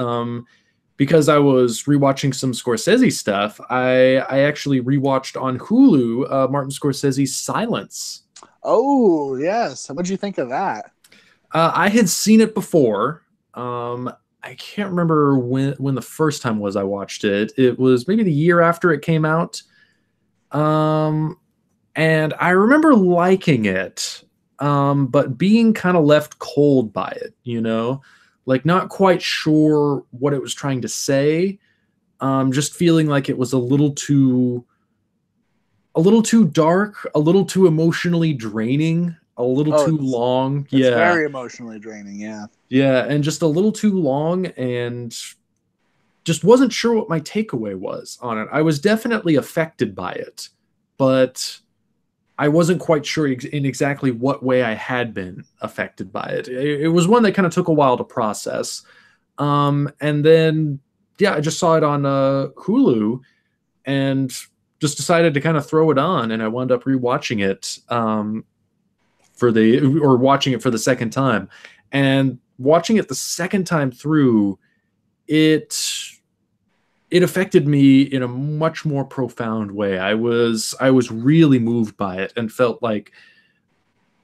Because I was rewatching some Scorsese stuff, I actually rewatched on Hulu Martin Scorsese's Silence. Oh yes, what did you think of that? I had seen it before. I can't remember when the first time was I watched it. It was maybe the year after it came out. And I remember liking it, but being kind of left cold by it, you know, like not quite sure what it was trying to say. Just feeling like it was a little too dark, a little too emotionally draining. A little too long. It's very emotionally draining. Yeah, and just a little too long, and just wasn't sure what my takeaway was on it. I was definitely affected by it, but I wasn't quite sure in exactly what way I had been affected by it. It was one that kind of took a while to process. And then, I just saw it on Hulu and just decided to kind of throw it on, and I wound up rewatching it. Watching it for the second time, and watching it the second time through, it affected me in a much more profound way. I was really moved by it and felt like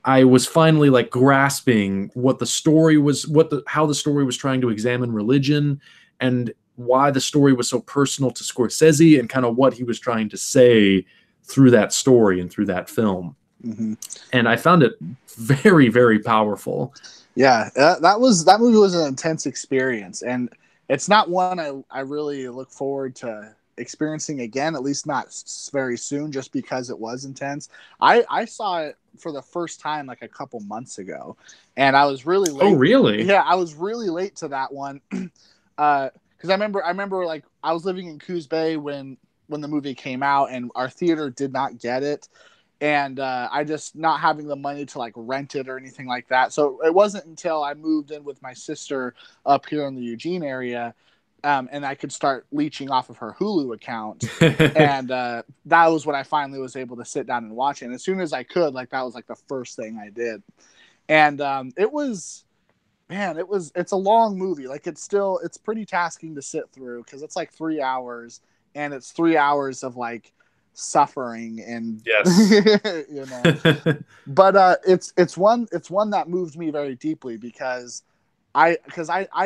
I was finally like grasping what the story was, how the story was trying to examine religion, and why the story was so personal to Scorsese and kind of what he was trying to say through that story and through that film. Mm-hmm. And I found it very, very powerful. Yeah, that movie was an intense experience, and it's not one I really look forward to experiencing again, at least not very soon, just because it was intense. I saw it for the first time like a couple months ago, and I was really late. Oh, really? Yeah, I was really late to that one. Because I remember like I was living in Coos Bay when the movie came out, and our theater did not get it, and I just not having the money to like rent it or anything like that. So it wasn't until I moved in with my sister up here in the Eugene area, and I could start leeching off of her Hulu account, and that was when I finally was able to sit down and watch it. And as soon as I could, like that was like the first thing I did, and it was. Man, it's a long movie. Like it's pretty tasking to sit through because it's like 3 hours, and it's 3 hours of like suffering and yes, you know. But it's one that moved me very deeply because I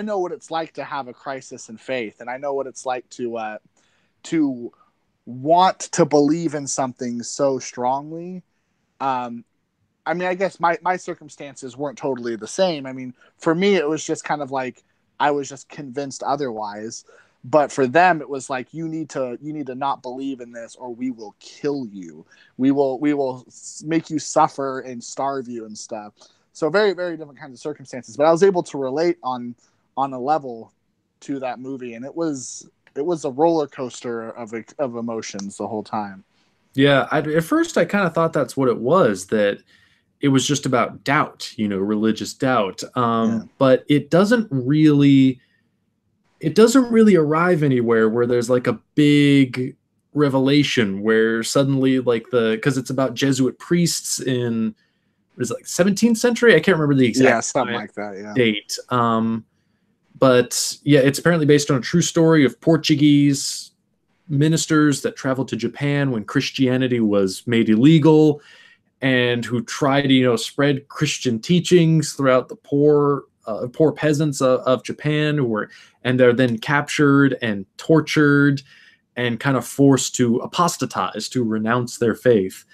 know what it's like to have a crisis in faith, and I know what it's like to want to believe in something so strongly. I mean, I guess my circumstances weren't totally the same. I mean, for me, it was just kind of like I was just convinced otherwise. But for them, it was like you need to not believe in this, or we will kill you. We will make you suffer and starve you and stuff. So very, very different kinds of circumstances. But I was able to relate on a level to that movie, and it was a roller coaster of emotions the whole time. Yeah, at first I kind of thought that's what it was, that it was just about doubt, religious doubt. But it doesn't really arrive anywhere where there's like a big revelation where suddenly because it's about Jesuit priests in, what is it, like 17th century? I can't remember the exact something like that, date. But yeah, it's apparently based on a true story of Portuguese ministers that traveled to Japan when Christianity was made illegal, and who tried to spread Christian teachings throughout the poor peasants of Japan, and they're then captured and tortured and kind of forced to apostatize, to renounce their faith.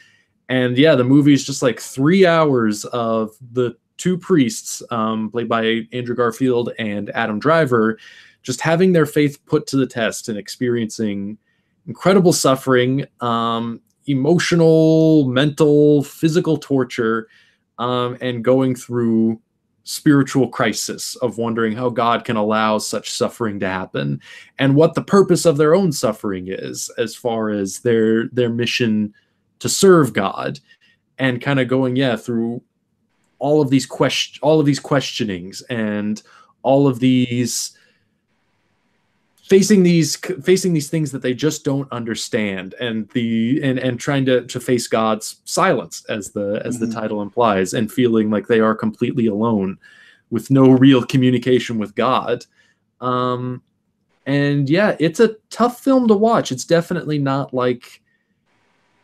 And yeah, the movie is just like 3 hours of the two priests, played by Andrew Garfield and Adam Driver, just having their faith put to the test and experiencing incredible suffering, emotional, mental, physical torture, and going through spiritual crisis of wondering how God can allow such suffering to happen, and what the purpose of their own suffering is as far as their mission to serve God, and kind of going through all of these questionings and all of these facing these things that they just don't understand, and trying to face God's silence, as the title implies, and feeling like they are completely alone with no real communication with God. And yeah, it's a tough film to watch. It's definitely not like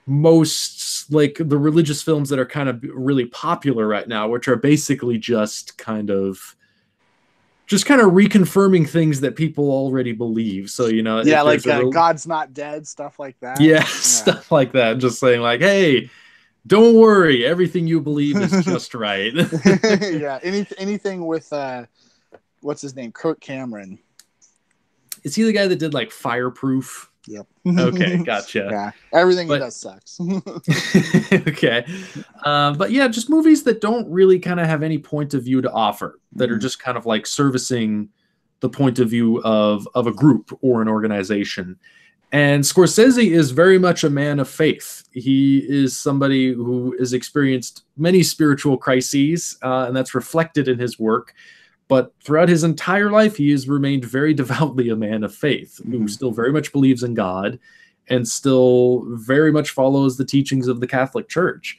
most like the religious films that are kind of really popular right now, which are basically just kind of reconfirming things that people already believe. So, like God's not dead, stuff like that. Yeah, stuff like that. Just saying like, hey, don't worry, everything you believe is just right. Yeah, anything with what's his name? Kirk Cameron. Is he the guy that did like Fireproof? Yep. Okay, gotcha. Yeah, everything he does sucks. Okay. But yeah, just movies that don't really kind of have any point of view to offer, that are just kind of like servicing the point of view of a group or an organization. And Scorsese is very much a man of faith. He is somebody who has experienced many spiritual crises, and that's reflected in his work. But throughout his entire life, he has remained very devoutly a man of faith, who still very much believes in God and still very much follows the teachings of the Catholic Church,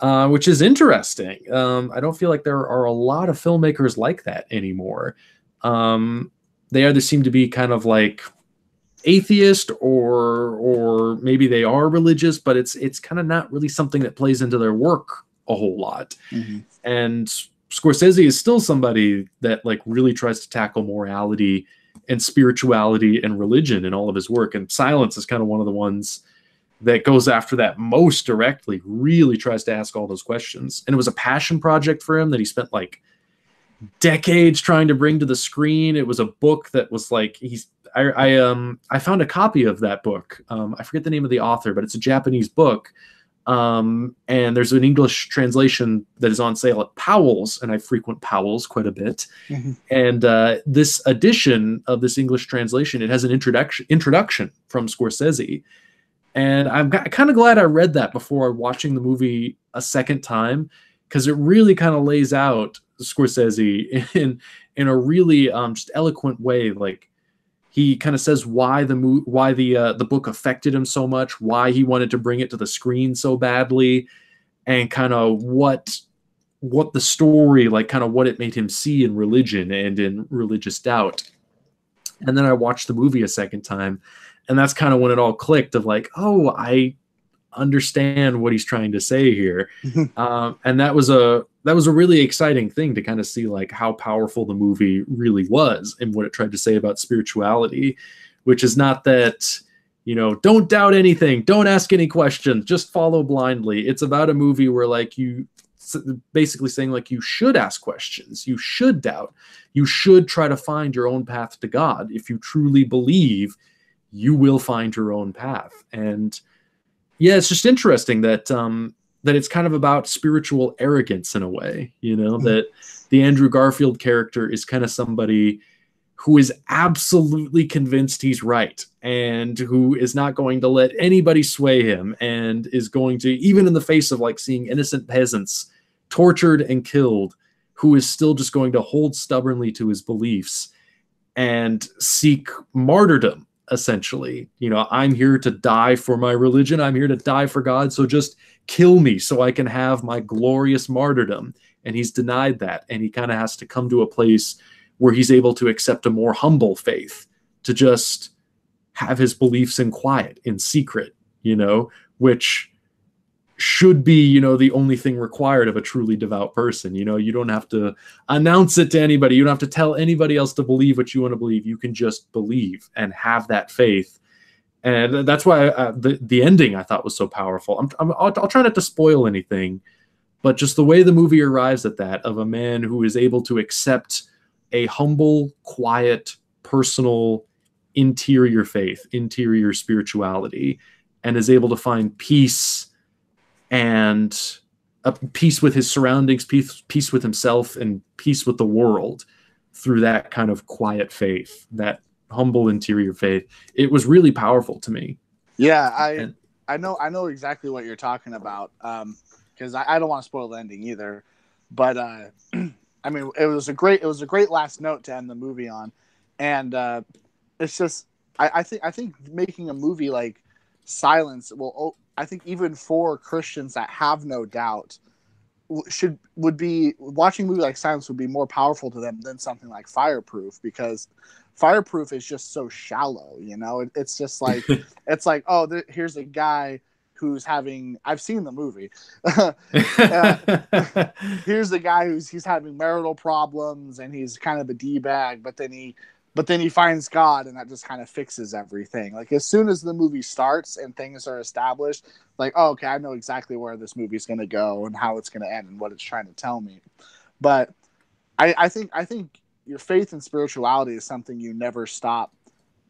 which is interesting. I don't feel like there are a lot of filmmakers like that anymore. They either seem to be kind of like atheist, or maybe they are religious, but it's kind of not really something that plays into their work a whole lot. And Scorsese is still somebody that like really tries to tackle morality and spirituality and religion in all of his work. And Silence is kind of one of the ones that goes after that most directly, really tries to ask all those questions. And it was a passion project for him that he spent like decades trying to bring to the screen. It was a book that was like, I found a copy of that book. I forget the name of the author, but it's a Japanese book. And there's an English translation that is on sale at Powell's, and I frequent Powell's quite a bit. Mm-hmm. And this edition of this English translation, it has an introduction from Scorsese. And I'm kind of glad I read that before watching the movie a second time, because it really kind of lays out Scorsese in a really just eloquent way. Like, he kind of says why the book affected him so much, why he wanted to bring it to the screen so badly, and kind of what the story, like kind of what it made him see in religion and in religious doubt. And then I watched the movie a second time, and that's kind of when it all clicked of like, oh, I understand what he's trying to say here. And that was a really exciting thing to kind of see, like, how powerful the movie really was and what it tried to say about spirituality, which is not that, you know, don't doubt anything, don't ask any questions, just follow blindly. It's about a movie where, like, you basically saying, like, you should ask questions, you should doubt, you should try to find your own path to God. If you truly believe, you will find your own path. And yeah, it's just interesting that that it's kind of about spiritual arrogance in a way, you know, that the Andrew Garfield character is kind of somebody who is absolutely convinced he's right and who is not going to let anybody sway him, and is going to, even in the face of like seeing innocent peasants tortured and killed, who is still just going to hold stubbornly to his beliefs and seek martyrdom. Essentially, you know, I'm here to die for my religion, I'm here to die for God, so just kill me so I can have my glorious martyrdom. And he's denied that, and he kind of has to come to a place where he's able to accept a more humble faith, to just have his beliefs in quiet, in secret, you know, which should be, you know, the only thing required of a truly devout person. You know, you don't have to announce it to anybody. You don't have to tell anybody else to believe what you want to believe. You can just believe and have that faith. And that's why the ending I thought was so powerful. I'll try not to spoil anything, but just the way the movie arrives at that, of a man who is able to accept a humble, quiet, personal, interior faith, interior spirituality, and is able to find peace, and a peace with his surroundings, peace with himself, and peace with the world through that kind of quiet faith, that humble interior faith. It was really powerful to me. Yeah, I know exactly what you're talking about, because I don't want to spoil the ending either. But I mean, it was a great last note to end the movie on, and it's just I think making a movie like Silence I think even for Christians that have no doubt would be watching a movie like Silence would be more powerful to them than something like Fireproof, because Fireproof is just so shallow, you know. It's just like it's like, oh, here's a guy who's having, I've seen the movie. Here's the guy he's having marital problems and he's kind of a D-bag, but then he finds God, and that just kind of fixes everything. Like, as soon as the movie starts and things are established, like, oh, okay, I know exactly where this movie's going to go and how it's going to end and what it's trying to tell me. But I think your faith and spirituality is something you never stop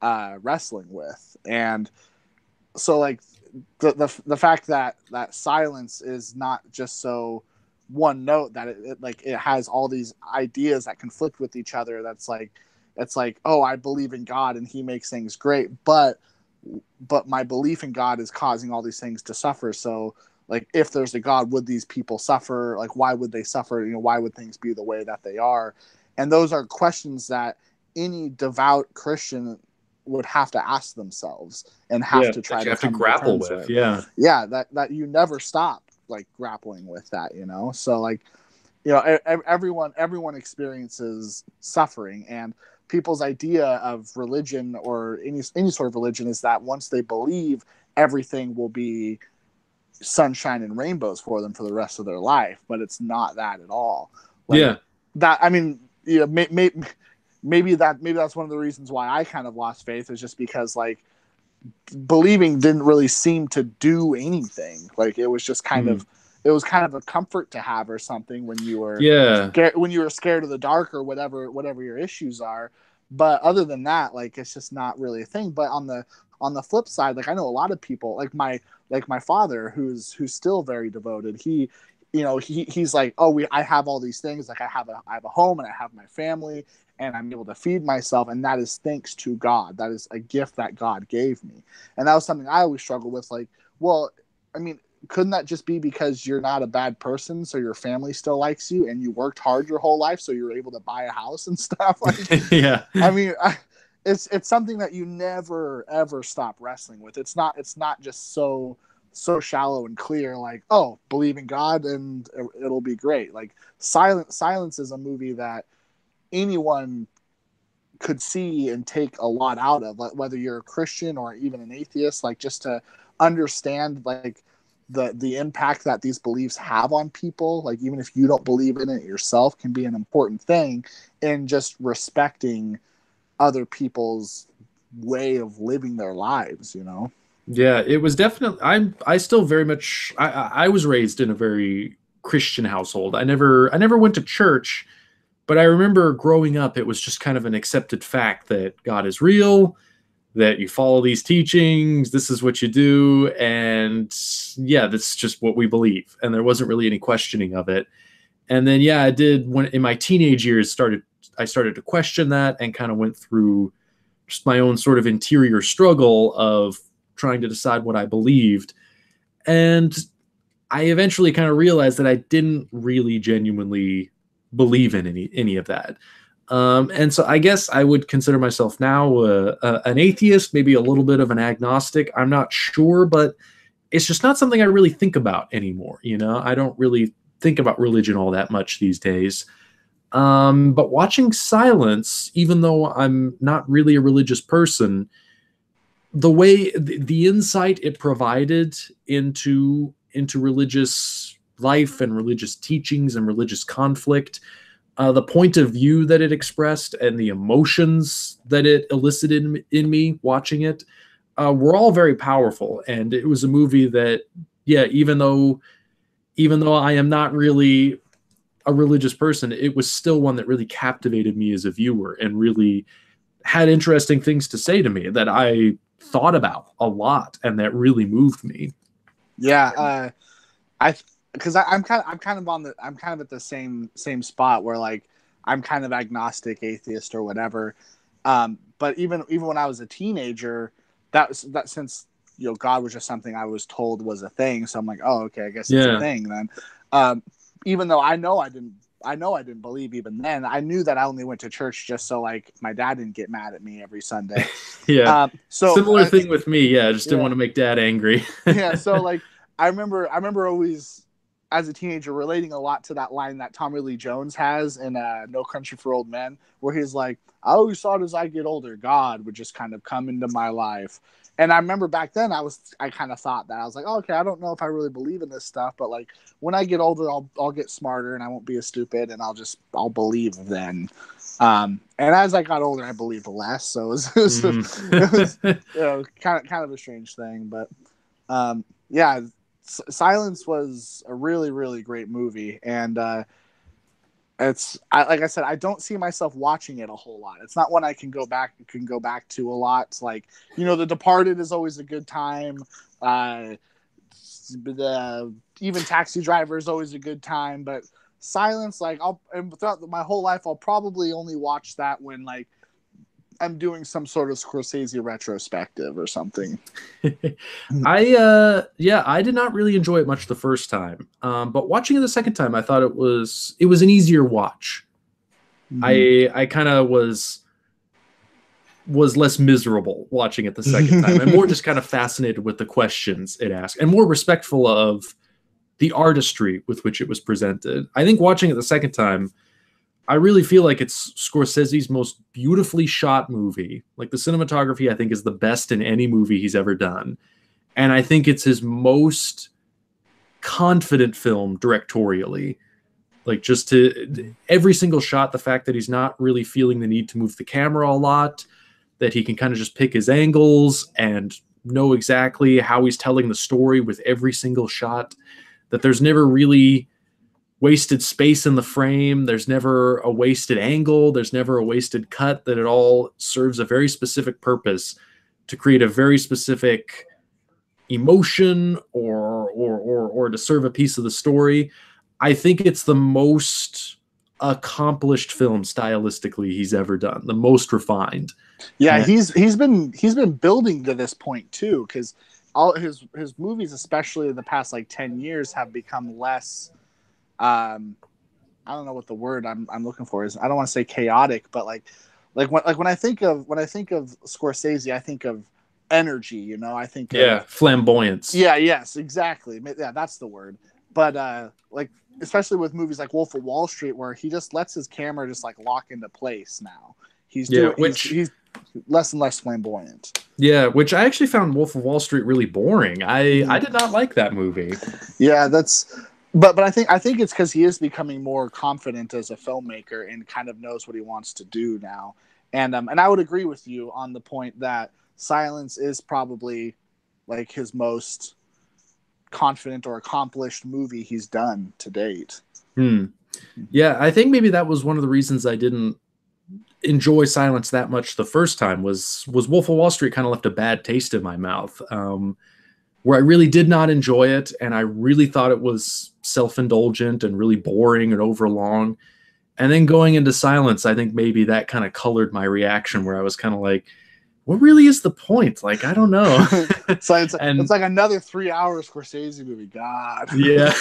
wrestling with. And so, like, the fact that Silence is not just so one note, that it has all these ideas that conflict with each other. That's like, it's like, oh, I believe in God and he makes things great, but my belief in God is causing all these things to suffer. So, like, if there's a God, would these people suffer? Like, why would they suffer? You know, why would things be the way that they are? And those are questions that any devout Christian would have to ask themselves and have to try to grapple with. Yeah. That you never stop, like, grappling with that, you know? So, like, you know, everyone experiences suffering, and people's idea of religion, or any sort of religion, is that once they believe, everything will be sunshine and rainbows for them for the rest of their life. But it's not that at all. Like, yeah. That, I mean, you know, maybe that's one of the reasons why I kind of lost faith, is just because like believing didn't really seem to do anything. Like it was just kind of a comfort to have or something when you were scared of the dark or whatever your issues are. But other than that, like it's just not really a thing. But on the flip side, like I know a lot of people, like my father, who's still very devoted. He's like, oh, I have all these things. Like I have a home and I have my family and I'm able to feed myself, and that is thanks to God. That is a gift that God gave me. And that was something I always struggled with. Like, well, I mean, couldn't that just be because you're not a bad person, so your family still likes you, and you worked hard your whole life, so you're able to buy a house and stuff? Like, yeah. I mean, it's something that you never ever stop wrestling with. It's not just so shallow and clear. Like, oh, believe in God and it'll be great. Like, Silence is a movie that anyone could see and take a lot out of, whether you're a Christian or even an atheist, like just to understand like the impact that these beliefs have on people. Like even if you don't believe in it yourself, can be an important thing in just respecting other people's way of living their lives, you know? Yeah, it was definitely, I still very much, I was raised in a very Christian household. I never went to church. But I remember growing up, it was just kind of an accepted fact that God is real, that you follow these teachings, this is what you do, and yeah, that's just what we believe. And there wasn't really any questioning of it. And then, yeah, I did, when in my teenage years, I started to question that and kind of went through just my own sort of interior struggle of trying to decide what I believed. And I eventually kind of realized that I didn't really genuinely believe in any of that. And so I guess I would consider myself now an atheist, maybe a little bit of an agnostic. I'm not sure, but it's just not something I really think about anymore. You know, I don't really think about religion all that much these days. But watching Silence, even though I'm not really a religious person, the way the insight it provided into religious life and religious teachings and religious conflict, the point of view that it expressed and the emotions that it elicited in me watching it, were all very powerful. And it was a movie that, yeah, even though I am not really a religious person, it was still one that really captivated me as a viewer and really had interesting things to say to me that I thought about a lot and that really moved me. Yeah, because I'm kind of at the same spot where like I'm kind of agnostic, atheist, or whatever. But even when I was a teenager, that since God was just something I was told was a thing, so I'm like, oh, okay, I guess it's a thing then. Even though I know I didn't believe even then, I knew that I only went to church just so like my dad didn't get mad at me every Sunday. Yeah. So similar thing with me. Yeah, I just didn't want to make dad angry. Yeah. So like I remember always, as a teenager, relating a lot to that line that Tommy Lee Jones has in No Country for Old Men, where he's like, I always thought as I get older, God would just kind of come into my life. And I remember back then I kind of thought that. I was like, oh, okay, I don't know if I really believe in this stuff, but like when I get older, I'll get smarter and I won't be as stupid and I'll believe then. And as I got older, I believed less. So it was kind of a strange thing, but yeah, Silence was a really, really great movie, and like I said, I don't see myself watching it a whole lot. It's not one I can go back to a lot. It's like, The Departed is always a good time. Even Taxi Driver is always a good time, but Silence, like throughout my whole life, I'll probably only watch that when like I'm doing some sort of Scorsese retrospective or something. I did not really enjoy it much the first time. But watching it the second time, I thought it was an easier watch. Mm-hmm. I kind of was less miserable watching it the second time and more just kind of fascinated with the questions it asked and more respectful of the artistry with which it was presented. I think watching it the second time, I really feel like it's Scorsese's most beautifully shot movie. Like the cinematography, I think, is the best in any movie he's ever done. And I think it's his most confident film directorially. Like just to every single shot, the fact that he's not really feeling the need to move the camera a lot, that he can kind of just pick his angles and know exactly how he's telling the story with every single shot, that there's never really wasted space in the frame. There's never a wasted angle. There's never a wasted cut, that it all serves a very specific purpose to create a very specific emotion or to serve a piece of the story. I think it's the most accomplished film stylistically he's ever done, the most refined. Yeah, and he's been building to this point too, because all his movies, especially in the past like 10 years, have become less. I don't know what the word I'm looking for is. I don't want to say chaotic, but like when I think of Scorsese, I think of energy. You know, I think of flamboyance. Yeah, yes, exactly. Yeah, that's the word. But like especially with movies like Wolf of Wall Street, where he just lets his camera just like lock into place now. He's less and less flamboyant. Yeah, which I actually found Wolf of Wall Street really boring. I did not like that movie. Yeah, but I think it's because he is becoming more confident as a filmmaker and kind of knows what he wants to do now. And I would agree with you on the point that Silence is probably like his most confident or accomplished movie he's done to date. Yeah, I think maybe that was one of the reasons I didn't enjoy Silence that much the first time, was Wolf of Wall Street kind of left a bad taste in my mouth, where I really did not enjoy it, and I really thought it was self-indulgent and really boring and overlong. And then going into Silence, I think maybe that kind of colored my reaction, where I was kind of like, what really is the point? Like, I don't know. It's like another 3 hours Scorsese movie. God. Yeah.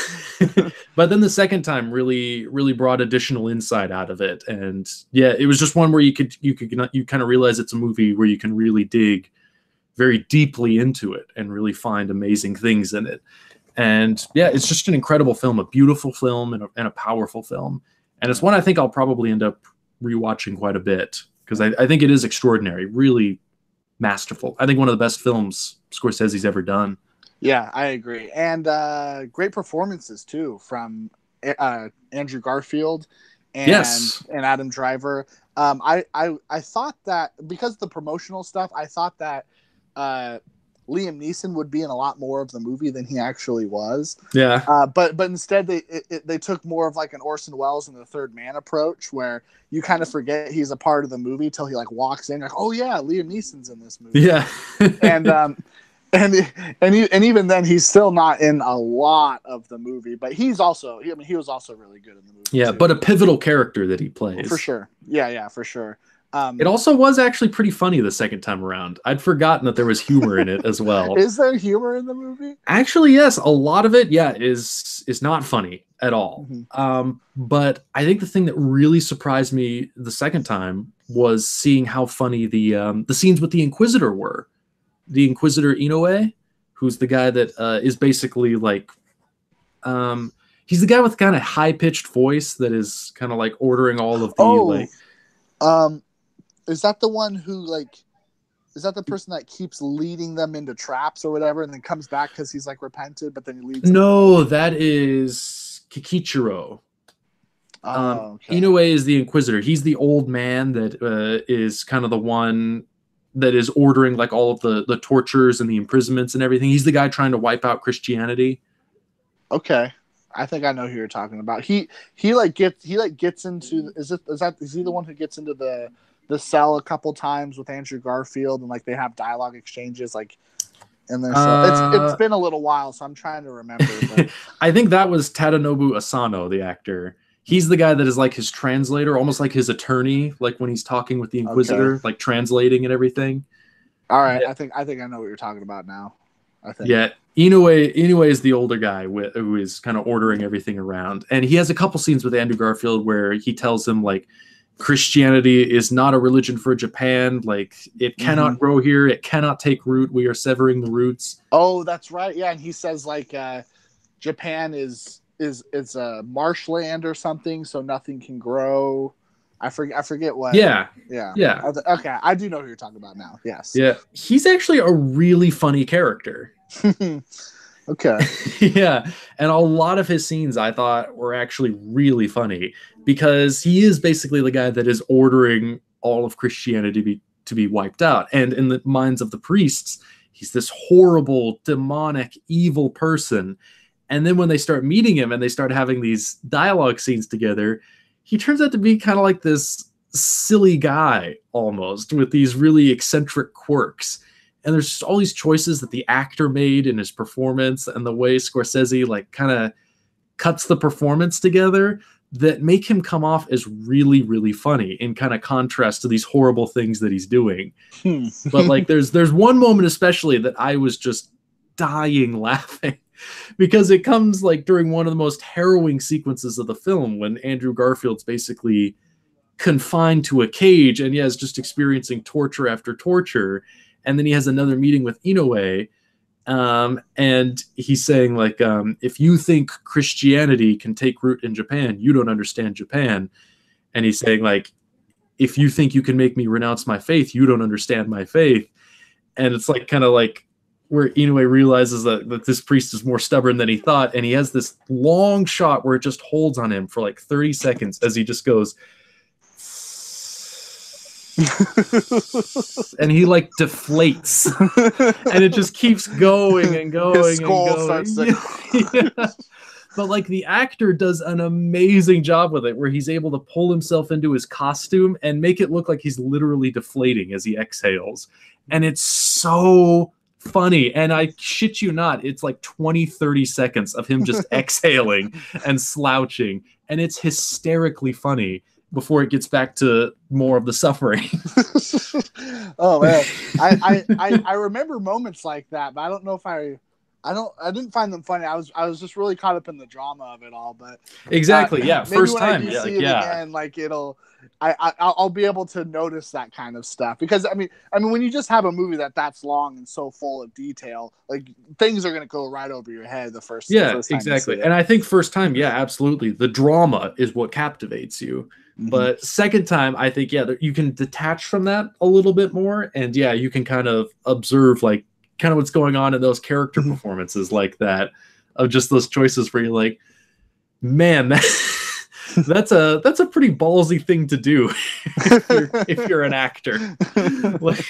But then the second time really brought additional insight out of it. And yeah, it was just one where you kind of realize it's a movie where you can really dig very deeply into it and really find amazing things in it. And yeah, it's just an incredible film, a beautiful film and a powerful film. And it's one I think I'll probably end up rewatching quite a bit, because I think it is extraordinary, really masterful. I think one of the best films Scorsese's ever done. Yeah, I agree. And great performances too from Andrew Garfield and Adam Driver. I thought that because of the promotional stuff, I thought that Liam Neeson would be in a lot more of the movie than he actually was. Yeah. But instead they took more of like an Orson Welles and the Third Man approach, where you kind of forget he's a part of the movie till he like walks in, like, oh yeah, Liam Neeson's in this movie. Yeah. and even then he's still not in a lot of the movie, but he was also really good in the movie. Yeah, too. But a pivotal character that he plays. For sure. Yeah, for sure. It also was actually pretty funny the second time around. I'd forgotten that there was humor in it as well. Is there humor in the movie? Actually, yes. A lot of it, is not funny at all. Mm-hmm. But I think the thing that really surprised me the second time was seeing how funny the scenes with the Inquisitor were. The Inquisitor Inoue, who's the guy that is basically like... he's the guy with kind of high-pitched voice that is kind of like ordering all of the... Is that the one who is that the person that keeps leading them into traps or whatever, and then comes back because he's like repented, but then he leads? No, that is Kikichiro. Okay. Inoue is the Inquisitor. He's the old man that is kind of the one that is ordering like all of the tortures and the imprisonments and everything. He's the guy trying to wipe out Christianity. Okay. I think I know who you're talking about. He gets into is he the one who gets into the cell a couple times with Andrew Garfield, and like they have dialogue exchanges like in their cell? It's been a little while, so I'm trying to remember. But... I think that was Tadanobu Asano, the actor. He's the guy that is like his translator, almost like his attorney, like when he's talking with the Inquisitor, like translating and everything. All right, yeah. I think I know what you're talking about now. I think. Yeah, Inoue is the older guy who is kind of ordering everything around, and he has a couple scenes with Andrew Garfield where he tells him like Christianity is not a religion for Japan. Like it cannot grow here. It cannot take root. We are severing the roots. Oh, that's right. Yeah, and he says like Japan is a marshland or something, so nothing can grow. I forget what. Yeah. Okay, I do know who you're talking about now. Yes. Yeah, he's actually a really funny character. Okay. Yeah, and a lot of his scenes I thought were actually really funny because he is basically the guy that is ordering all of Christianity to be wiped out. And in the minds of the priests, he's this horrible, demonic, evil person. And then when they start meeting him and they start having these dialogue scenes together, he turns out to be kind of like this silly guy almost with these really eccentric quirks. And there's just all these choices that the actor made in his performance and the way Scorsese like kind of cuts the performance together that make him come off as really, really funny in kind of contrast to these horrible things that he's doing. But like there's one moment especially that I was just dying laughing because it comes like during one of the most harrowing sequences of the film when Andrew Garfield's basically confined to a cage and is just experiencing torture after torture. And then he has another meeting with Inoue, and he's saying like, if you think Christianity can take root in Japan, you don't understand Japan. And he's saying like, if you think you can make me renounce my faith, you don't understand my faith. And it's like kind of like where Inoue realizes that this priest is more stubborn than he thought. And he has this long shot where it just holds on him for like 30 seconds as he just goes, and he like deflates and it just keeps going and going. His skull and going. Yeah. But like the actor does an amazing job with it where he's able to pull himself into his costume and make it look like he's literally deflating as he exhales. And it's so funny. And I shit you not, it's like 20-30 seconds of him just exhaling and slouching, and it's hysterically funny before it gets back to more of the suffering. Oh man, I remember moments like that, but I don't know if I didn't find them funny. I was just really caught up in the drama of it all. But exactly, yeah, first time, yeah, see it again, like I'll be able to notice that kind of stuff because I mean when you just have a movie that's long and so full of detail, like things are gonna go right over your head the first time exactly. And I think first time, yeah, absolutely, the drama is what captivates you. Mm-hmm. But second time, I think, yeah, you can detach from that a little bit more. And yeah, you can kind of observe like kind of what's going on in those character performances like that, of just those choices where you're like, man, that's a pretty ballsy thing to do if you're an actor, like,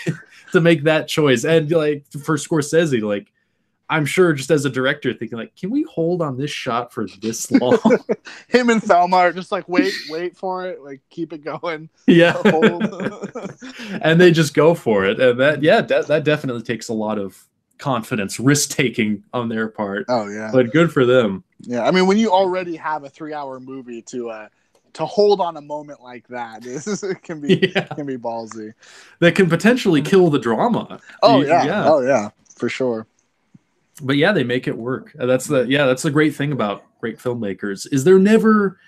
to make that choice. And like for Scorsese, like, I'm sure just as a director thinking like, can we hold on this shot for this long? Him and Thelma are just like, wait for it. Like, keep it going. Yeah. And they just go for it. And that definitely takes a lot of confidence, risk taking on their part. Oh yeah. But good for them. Yeah. I mean, when you already have a 3-hour movie to hold on a moment like that, it can be ballsy. That can potentially kill the drama. Oh yeah, for sure. But yeah, they make it work. That's the great thing about great filmmakers is they're never,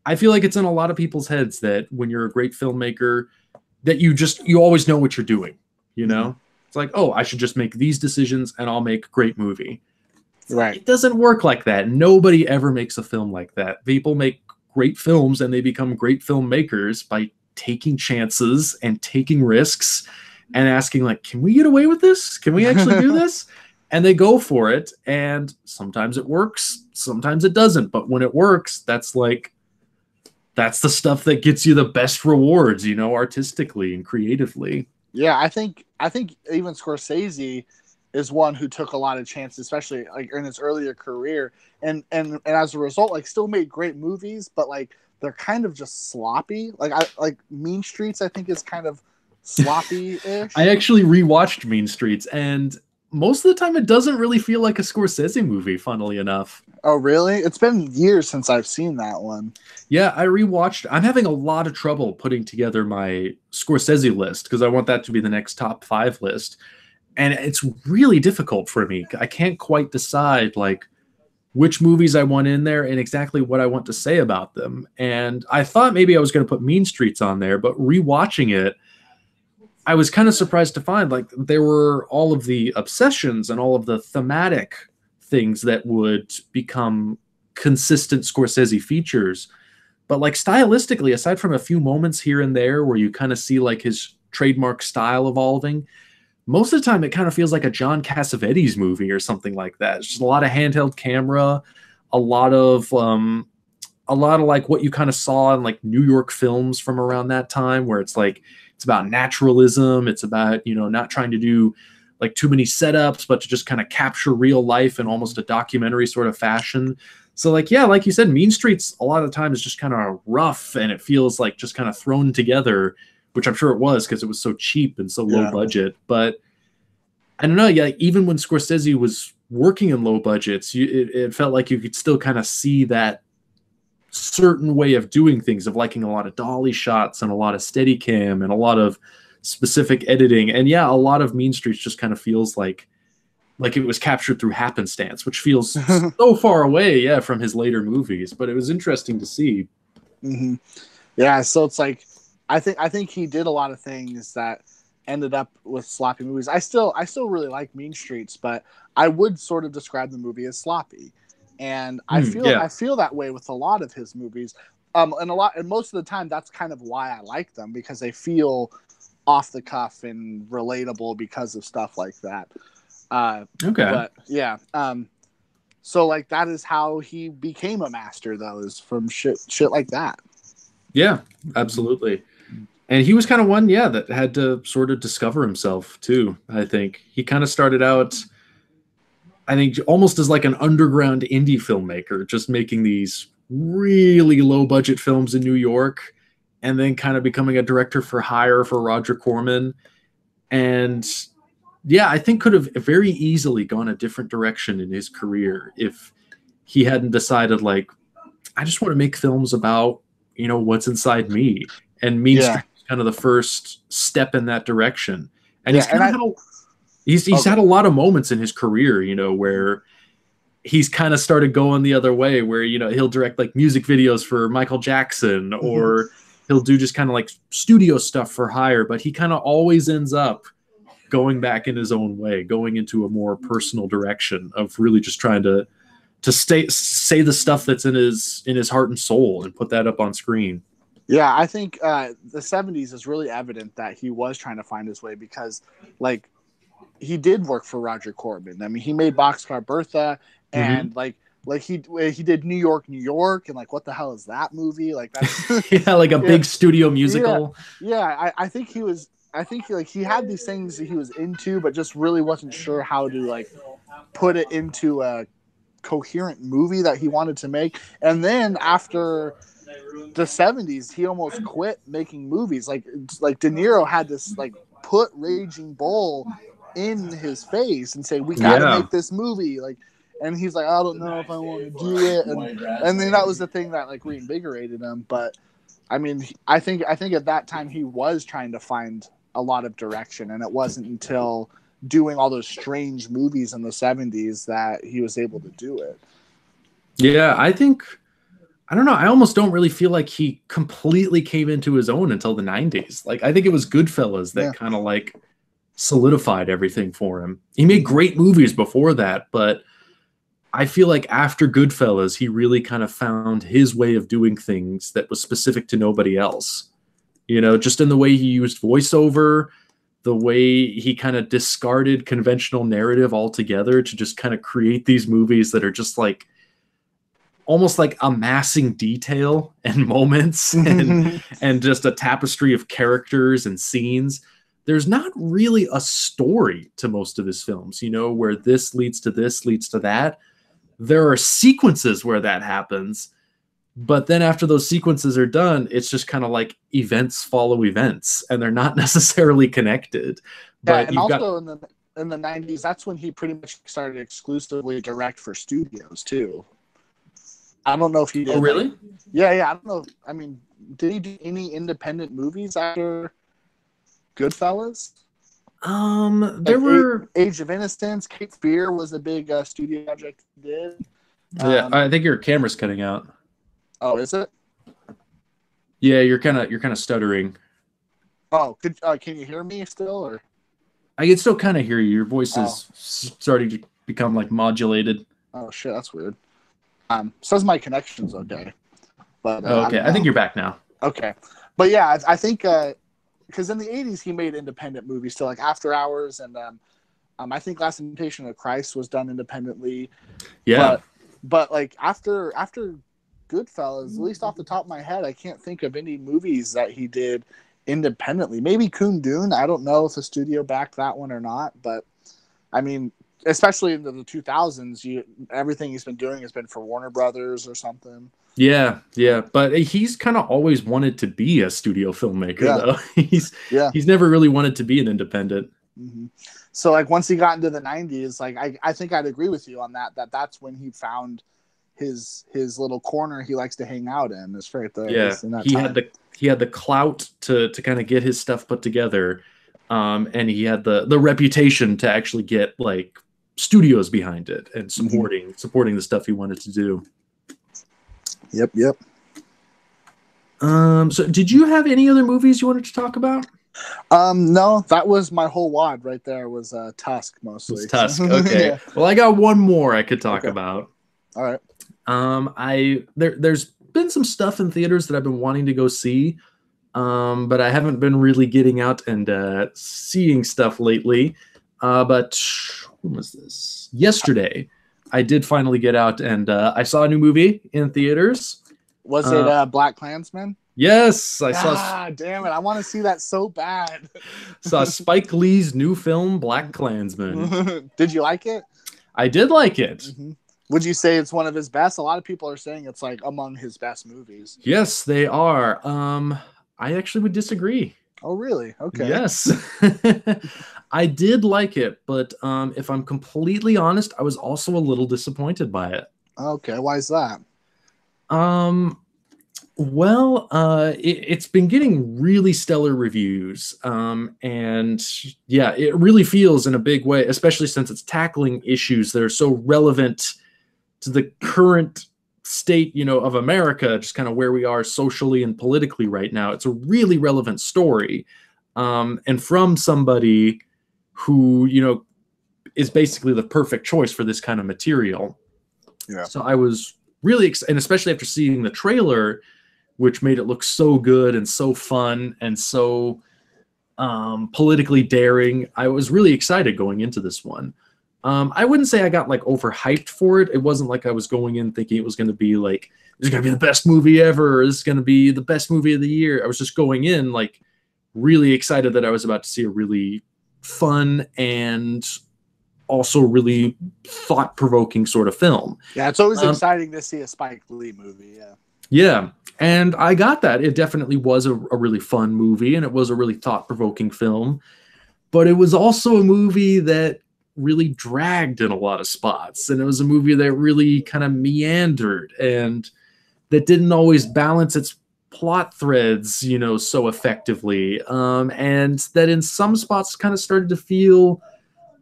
I feel like it's in a lot of people's heads that when you're a great filmmaker that you always know what you're doing, you know? It's like, oh, I should just make these decisions and I'll make a great movie. Right. It doesn't work like that. Nobody ever makes a film like that. People make great films and they become great filmmakers by taking chances and taking risks and asking like, can we get away with this? Can we actually do this? And they go for it, and sometimes it works, sometimes it doesn't. But when it works, that's the stuff that gets you the best rewards, you know, artistically and creatively. Yeah, I think even Scorsese is one who took a lot of chances, especially like in his earlier career, and as a result, like still made great movies, but like they're kind of just sloppy. Like Mean Streets, I think is kind of sloppy-ish. I actually rewatched Mean Streets, and most of the time it doesn't really feel like a Scorsese movie, funnily enough. Oh, really? It's been years since I've seen that one. Yeah, I rewatched. I'm having a lot of trouble putting together my Scorsese list because I want that to be the next top 5 list. And it's really difficult for me. I can't quite decide like which movies I want in there and exactly what I want to say about them. And I thought maybe I was going to put Mean Streets on there, but rewatching it, I was kind of surprised to find like there were all of the obsessions and all of the thematic things that would become consistent Scorsese features. But like stylistically, aside from a few moments here and there where you kind of see like his trademark style evolving, most of the time it kind of feels like a John Cassavetes movie or something like that. It's just a lot of handheld camera, a lot of like what you kind of saw in like New York films from around that time, where it's like it's about naturalism, it's about, you know, not trying to do like too many setups, but to just kind of capture real life in almost a documentary sort of fashion. So like, yeah, like you said, Mean Streets a lot of the time is just kind of rough, and it feels like just kind of thrown together, which I'm sure it was because it was so cheap and so low budget. But I don't know, yeah, even when Scorsese was working in low budgets, it felt like you could still kind of see that certain way of doing things, of liking a lot of dolly shots and a lot of steady cam and a lot of specific editing. And yeah, a lot of Mean Streets just kind of feels like it was captured through happenstance, which feels so far away, yeah, from his later movies. But it was interesting to see. Mm-hmm. Yeah, so it's like I think he did a lot of things that ended up with sloppy movies. I still really like Mean Streets, but I would sort of describe the movie as sloppy. And I feel that way with a lot of his movies. And most of the time that's kind of why I like them, because they feel off the cuff and relatable because of stuff like that. But yeah. So like that is how he became a master, though, is from shit like that. Yeah, absolutely. And he was kind of one, yeah, that had to sort of discover himself too. I think he kind of started out, I think, almost as like an underground indie filmmaker, just making these really low budget films in New York, and then kind of becoming a director for hire for Roger Corman. And yeah, I think could have very easily gone a different direction in his career if he hadn't decided, like, I just want to make films about, you know, what's inside me. And Mean Street is kind of the first step in that direction. And he's kind of he's had a lot of moments in his career, you know, where he's kind of started going the other way, where, you know, he'll direct like music videos for Michael Jackson, or he'll do just kind of like studio stuff for hire, but he kind of always ends up going back in his own way, going into a more personal direction of really just trying to say the stuff that's in his heart and soul and put that up on screen. Yeah, I think the 70s is really evident that he was trying to find his way, because like he did work for Roger Corman. I mean, he made Boxcar Bertha, and like he did New York, New York, and like, what the hell is that movie? Like that's yeah, like a big studio musical. Yeah, I think he was. I think he had these things that he was into, but just really wasn't sure how to like put it into a coherent movie that he wanted to make. And then after the 70s, he almost quit making movies. Like De Niro had this like put Raging Bull in his face and say, we gotta make this movie. Like, and he's like, I don't know if I want to do it. And then that was the thing that like reinvigorated him. But I mean, I think at that time he was trying to find a lot of direction, and it wasn't until doing all those strange movies in the 70s that he was able to do it. Yeah, I don't know. I almost don't really feel like he completely came into his own until the 90s. Like, I think it was Goodfellas that kind of like solidified everything for him. He made great movies before that, but I feel like after Goodfellas, he really kind of found his way of doing things that was specific to nobody else. You know, just in the way he used voiceover, the way he kind of discarded conventional narrative altogether to just kind of create these movies that are just like almost like amassing detail and moments and just a tapestry of characters and scenes. There's not really a story to most of his films, you know, where this leads to this, leads to that. There are sequences where that happens, but then after those sequences are done, it's just kind of like events follow events, and they're not necessarily connected. But and also in the 90s, that's when he pretty much started exclusively direct for studios too. I don't know if he did. Oh, really? Yeah. I don't know. I mean, did he do any independent movies after Goodfellas? There were Age of Innocence, Cape Fear was a big studio project he did. Yeah, I think your camera's cutting out. Oh, is it? Yeah, you're kind of stuttering. Oh, can you hear me still, or? I can still kind of hear you. Your voice is starting to become like modulated. Oh shit, that's weird. Says my connection's okay, but okay. I think you're back now. Okay, but yeah, I think because in the 80s he made independent movies too, like After Hours, and I think Last Temptation of Christ was done independently. Yeah. But like after Goodfellas, at least off the top of my head, I can't think of any movies that he did independently. Maybe Kundun. I don't know if the studio backed that one or not, but I mean, especially in the 2000s, everything he's been doing has been for Warner Brothers or something. Yeah, but he's kind of always wanted to be a studio filmmaker, though. He's never really wanted to be an independent. Mm-hmm. So like once he got into the 90s, like I think I'd agree with you on that's when he found his little corner he likes to hang out in. It's right there. Yeah, he had the clout to kind of get his stuff put together, and he had the reputation to actually get like studios behind it and supporting the stuff he wanted to do. Yep. So did you have any other movies you wanted to talk about? No, that was my whole wad right there was Tusk mostly. It's Tusk. Okay. Yeah. Well, I got one more I could talk about. All right. There's been some stuff in theaters that I've been wanting to go see, but I haven't been really getting out and seeing stuff lately. But when was this? Yesterday, I did finally get out and I saw a new movie in theaters. Was it BlacKkKlansman? Yes, I saw. Damn it! I want to see that so bad. Saw Spike Lee's new film, BlacKkKlansman. Did you like it? I did like it. Mm-hmm. Would you say it's one of his best? A lot of people are saying it's like among his best movies. Yes, they are. I actually would disagree. Oh, really? Okay. Yes. I did like it, but if I'm completely honest, I was also a little disappointed by it. Okay, why is that? Well, it's been getting really stellar reviews, and yeah, it really feels in a big way, especially since it's tackling issues that are so relevant to the current state, of America, just kind of where we are socially and politically right now. It's a really relevant story, and from somebody who, is basically the perfect choice for this kind of material. Yeah. So I was really excited, and especially after seeing the trailer, which made it look so good and so fun and so politically daring. I was really excited going into this one. I wouldn't say I got like overhyped for it. It wasn't like I was going in thinking it was going to be like, this is going to be the best movie ever. This is going to be the best movie of the year. I was just going in like really excited that I was about to see a really fun and also really thought-provoking sort of film. Yeah, it's always exciting to see a Spike Lee movie. Yeah. Yeah, and I got that. It definitely was a really fun movie, and it was a really thought-provoking film. But it was also a movie that really dragged in a lot of spots, and it was a movie that really kind of meandered and that didn't always balance its plot threads, so effectively, and that in some spots kind of started to feel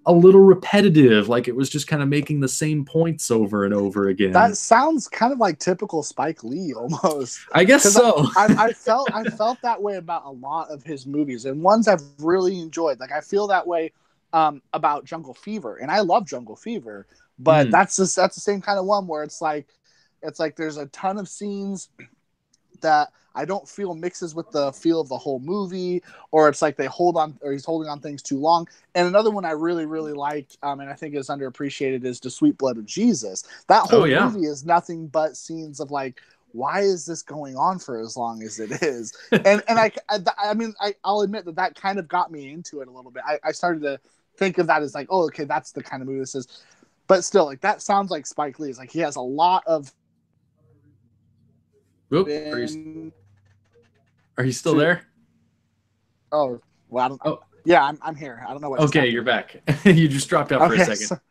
a little repetitive, like it was just kind of making the same points over and over again. That sounds kind of like typical Spike Lee almost. I guess so. I felt that way about a lot of his movies, and ones I've really enjoyed. Like I feel that way about Jungle Fever, and I love Jungle Fever, but that's the same kind of one where it's like there's a ton of scenes that I don't feel mixes with the feel of the whole movie, or it's like he's holding on things too long. And another one I really, really liked, and I think is underappreciated, is The Sweet Blood of Jesus. That whole movie is nothing but scenes of like, why is this going on for as long as it is? And I'll admit that kind of got me into it a little bit. I started to think of that as like, oh, okay, that's the kind of movie this is. But still, like that sounds like Spike Lee. It's like he has a lot of. Are you still there? Oh, well, I don't. Oh, yeah, I'm here. I don't know what. Okay, you're back. You just dropped out for a second.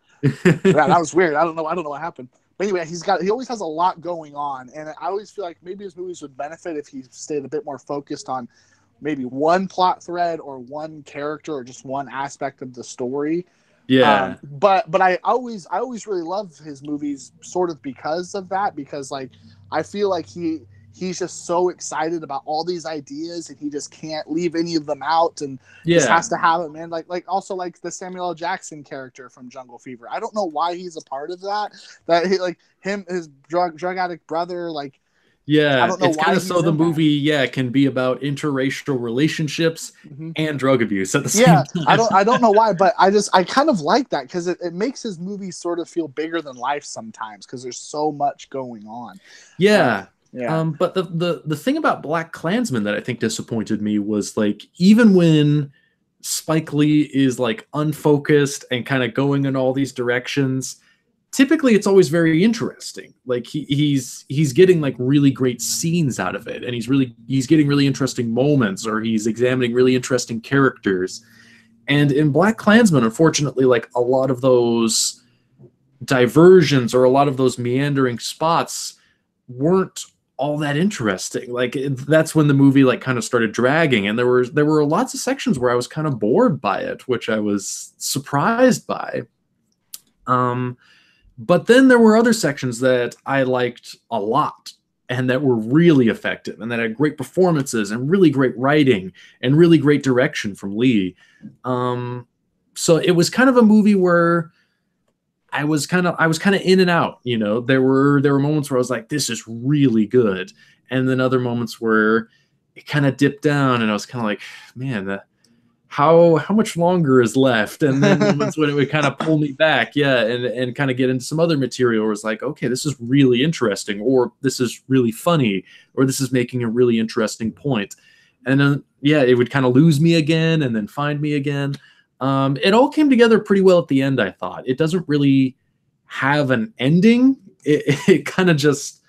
Yeah, that was weird. I don't know what happened. But anyway, he always has a lot going on, and I always feel like maybe his movies would benefit if he stayed a bit more focused on maybe one plot thread or one character or just one aspect of the story. Yeah. But I always really love his movies sort of because of that, because like I feel like he's just so excited about all these ideas and he just can't leave any of them out and just has to have them, man. Like also like the Samuel L. Jackson character from Jungle Fever. I don't know why he's a part of that. That he, like him, his drug addict brother, like I Yeah, don't know it's kind why of so he's the in that. movie, yeah, can be about interracial relationships Hmm. and drug abuse at the same Yeah, time. I don't know why, but I kind of like that because it makes his movies sort of feel bigger than life sometimes because there's so much going on. Uh, Yeah. yeah. But the thing about BlacKkKlansman that I think disappointed me was like even when Spike Lee is like unfocused and kind of going in all these directions, typically it's always very interesting. Like he's getting like really great scenes out of it, and he's getting really interesting moments, or he's examining really interesting characters. And in BlacKkKlansman, unfortunately, like a lot of those diversions or a lot of those meandering spots weren't all that interesting. Like that's when the movie like kind of started dragging, and there were lots of sections where I was kind of bored by it, which I was surprised by. But then there were other sections that I liked a lot and that were really effective and that had great performances and really great writing and really great direction from Lee. So it was kind of a movie where I was kind of in and out. You know, there were moments where I was like, this is really good, and then other moments where it kind of dipped down, and I was kind of like, man, how much longer is left? And then moments when it would kind of pull me back, yeah, and kind of get into some other material where it's like, okay, this is really interesting, or this is really funny, or this is making a really interesting point. And then yeah, it would kind of lose me again and then find me again. It all came together pretty well at the end, I thought. It doesn't really have an ending. It kind of just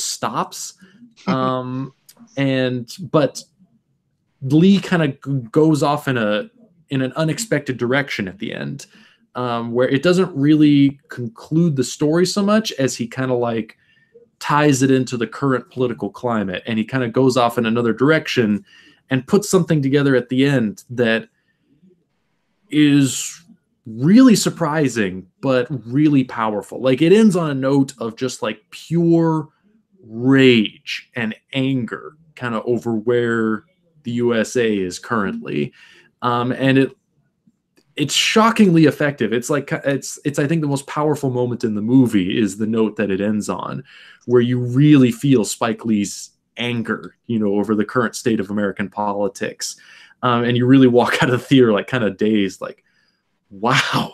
stops. But Lee kind of goes off in an unexpected direction at the end, where it doesn't really conclude the story so much as he kind of like ties it into the current political climate, and he kind of goes off in another direction and puts something together at the end that is really surprising but really powerful. Like it ends on a note of just like pure rage and anger kind of over where the USA is currently. And it's shockingly effective. It's like it's I think the most powerful moment in the movie is the note that it ends on, where you really feel Spike Lee's anger, you know, over the current state of American politics. And you really walk out of the theater like kind of dazed, like, wow,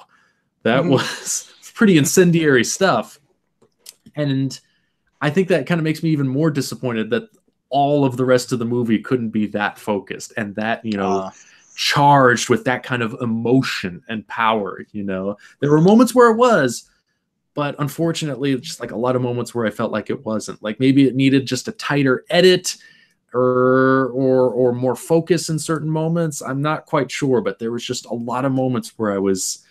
that was pretty incendiary stuff. And I think that kind of makes me even more disappointed that all of the rest of the movie couldn't be that focused and that, you know, charged with that kind of emotion and power. You know, there were moments where it was, but unfortunately, just like a lot of moments where I felt like it wasn't. Like maybe it needed just a tighter edit or more focus in certain moments. I'm not quite sure, but there was just a lot of moments where I was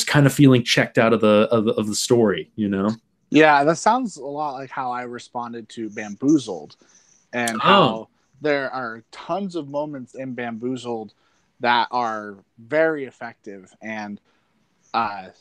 kind of feeling checked out of the story, you know? Yeah, that sounds a lot like how I responded to Bamboozled, and how there are tons of moments in Bamboozled that are very effective and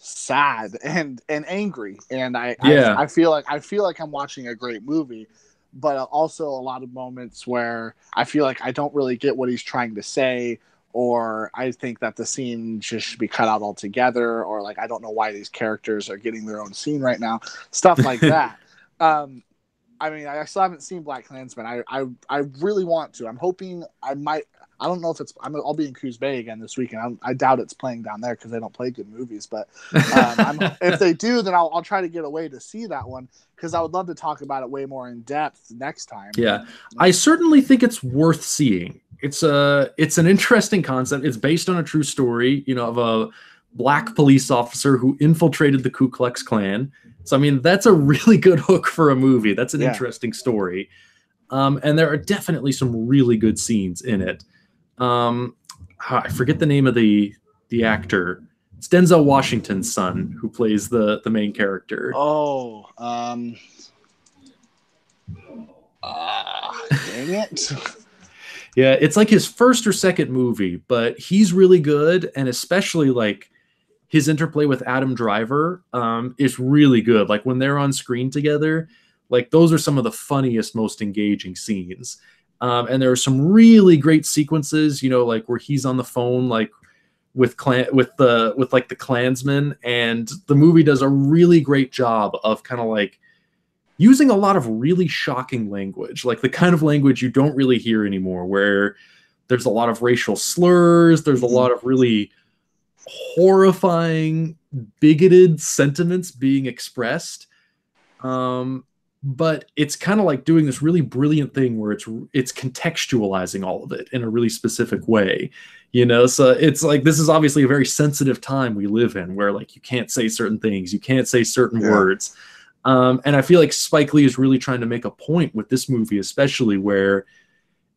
sad and angry, and I feel like I'm watching a great movie, but also a lot of moments where I feel like I don't really get what he's trying to say, or I think that the scene just should be cut out altogether, or like I don't know why these characters are getting their own scene right now, stuff like that. I mean, I still haven't seen BlacKkKlansman. I really want to. I'm hoping I might. I don't know if it's. I'll be in Coos Bay again this weekend. I doubt it's playing down there because they don't play good movies. But if they do, then I'll try to get away to see that one, because I would love to talk about it way more in depth next time. Yeah, I certainly think it's worth seeing. It's an interesting concept. It's based on a true story, you know, of a black police officer who infiltrated the Ku Klux Klan. So, I mean, that's a really good hook for a movie. That's an interesting story. And there are definitely some really good scenes in it. I forget the name of the actor. It's Denzel Washington's son who plays the main character. Oh, dang it. Yeah, it's like his first or second movie, but he's really good, and especially like his interplay with Adam Driver is really good. Like when they're on screen together, like those are some of the funniest, most engaging scenes. And there are some really great sequences, you know, like where he's on the phone, like with the Klansmen, and the movie does a really great job of kind of like using a lot of really shocking language, like the kind of language you don't really hear anymore, where there's a lot of racial slurs, there's a lot of really horrifying, bigoted sentiments being expressed. But it's kind of like doing this really brilliant thing where it's contextualizing all of it in a really specific way, you know. So it's like, this is obviously a very sensitive time we live in, where like you can't say certain things, you can't say certain words. And I feel like Spike Lee is really trying to make a point with this movie, especially, where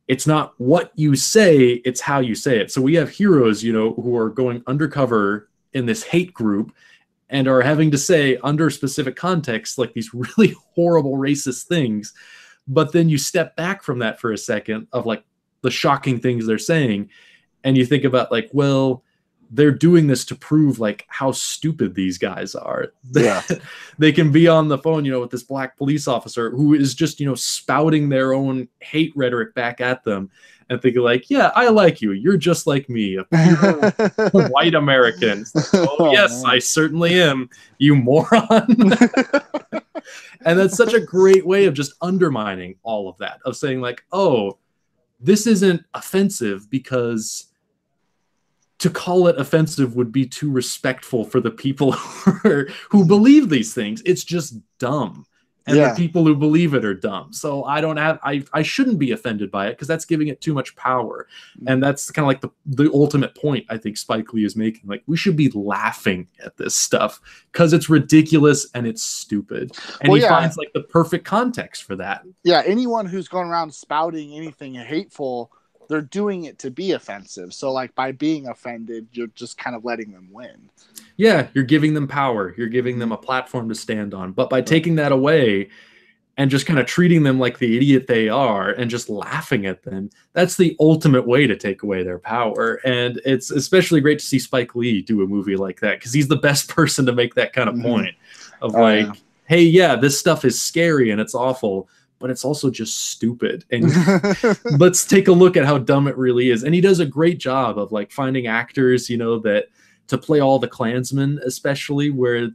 it's not what you say, it's how you say it. So we have heroes, you know, who are going undercover in this hate group and are having to say, under specific context, like these really horrible racist things. But then you step back from that for a second, of like the shocking things they're saying, and you think about like, well, they're doing this to prove like how stupid these guys are. Yeah. They can be on the phone, you know, with this black police officer who is just, you know, spouting their own hate rhetoric back at them, and thinking like, yeah, I like you. You're just like me, a pure white American. Oh, yes, man. I certainly am, you moron. And that's such a great way of just undermining all of that, of saying like, oh, this isn't offensive because to call it offensive would be too respectful for the people who believe these things. It's just dumb. And the people who believe it are dumb. So I shouldn't be offended by it, because that's giving it too much power. And that's kind of like the ultimate point I think Spike Lee is making. Like, we should be laughing at this stuff because it's ridiculous and it's stupid. And he finds like the perfect context for that. Yeah, anyone who's going around spouting anything hateful, they're doing it to be offensive. So like, by being offended, you're just kind of letting them win. Yeah, you're giving them power. You're giving them a platform to stand on. But by taking that away and just kind of treating them like the idiot they are and just laughing at them, that's the ultimate way to take away their power. And it's especially great to see Spike Lee do a movie like that, because he's the best person to make that kind of point of hey, yeah, this stuff is scary and it's awful, but it's also just stupid. And let's take a look at how dumb it really is. And he does a great job of like finding actors, you know, that to play all the Klansmen, especially, where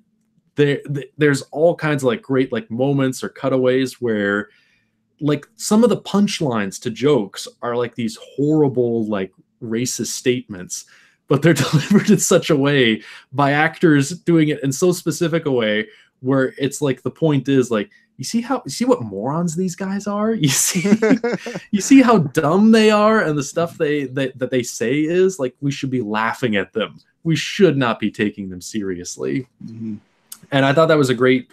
there's all kinds of like great like moments or cutaways where like some of the punchlines to jokes are like these horrible like racist statements, but they're delivered in such a way by actors doing it in so specific a way where it's like, the point is like, you see what morons these guys are? You see how dumb they are, and the stuff that they say is like, we should be laughing at them. We should not be taking them seriously. And I thought that was a great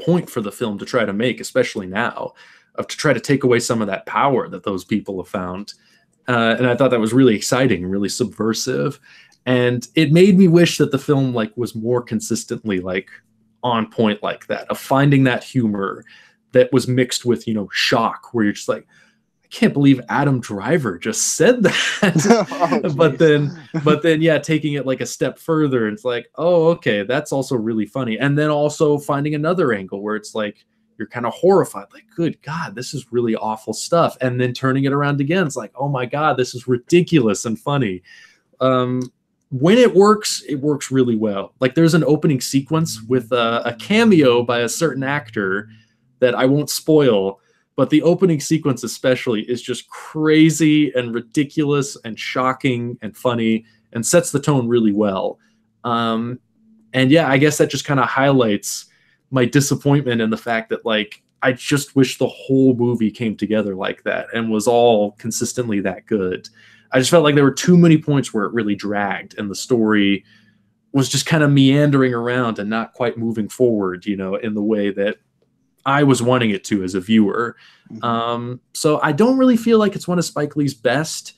point for the film to try to make, especially now, of to try to take away some of that power that those people have found. And I thought that was really exciting, really subversive. And it made me wish that the film like was more consistently like on point like that, of finding that humor that was mixed with, you know, shock, where you're just like, I can't believe Adam Driver just said that. but then yeah, taking it like a step further, it's like, oh, okay, that's also really funny. And then also finding another angle where it's like, you're kind of horrified, like, good God, this is really awful stuff. And then turning it around again, it's like, oh my God, this is ridiculous and funny. When it works really well. Like, there's an opening sequence with a cameo by a certain actor that I won't spoil, but the opening sequence especially is just crazy and ridiculous and shocking and funny and sets the tone really well. And yeah, I guess that just kind of highlights my disappointment in the fact that, like, I just wish the whole movie came together like that and was all consistently that good. I just felt like there were too many points where it really dragged and the story was just kind of meandering around and not quite moving forward, you know, in the way that I was wanting it to as a viewer. So I don't really feel like it's one of Spike Lee's best,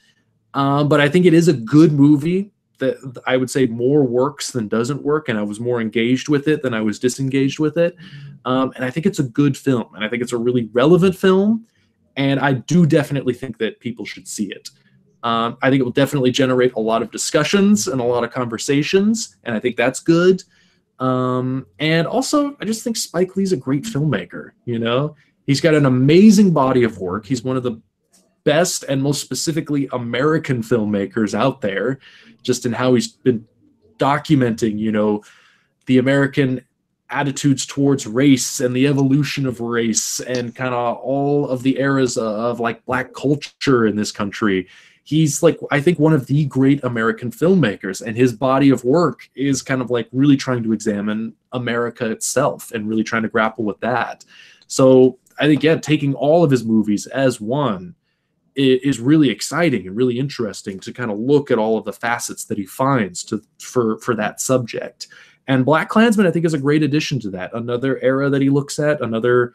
but I think it is a good movie that I would say more works than doesn't work, and I was more engaged with it than I was disengaged with it. And I think it's a good film, and I think it's a really relevant film, and I do definitely think that people should see it. I think it will definitely generate a lot of discussions and a lot of conversations, and I think that's good. And also, I just think Spike Lee's a great filmmaker, you know? He's got an amazing body of work. He's one of the best and most specifically American filmmakers out there, just in how he's been documenting, you know, the American attitudes towards race and the evolution of race and kind of all of the eras of like Black culture in this country. He's like, I think, one of the great American filmmakers, and his body of work is kind of like really trying to examine America itself and really trying to grapple with that. So I think, yeah, taking all of his movies as one is really exciting and really interesting to kind of look at all of the facets that he finds for that subject. And BlacKkKlansman, I think, is a great addition to that. Another era that he looks at, another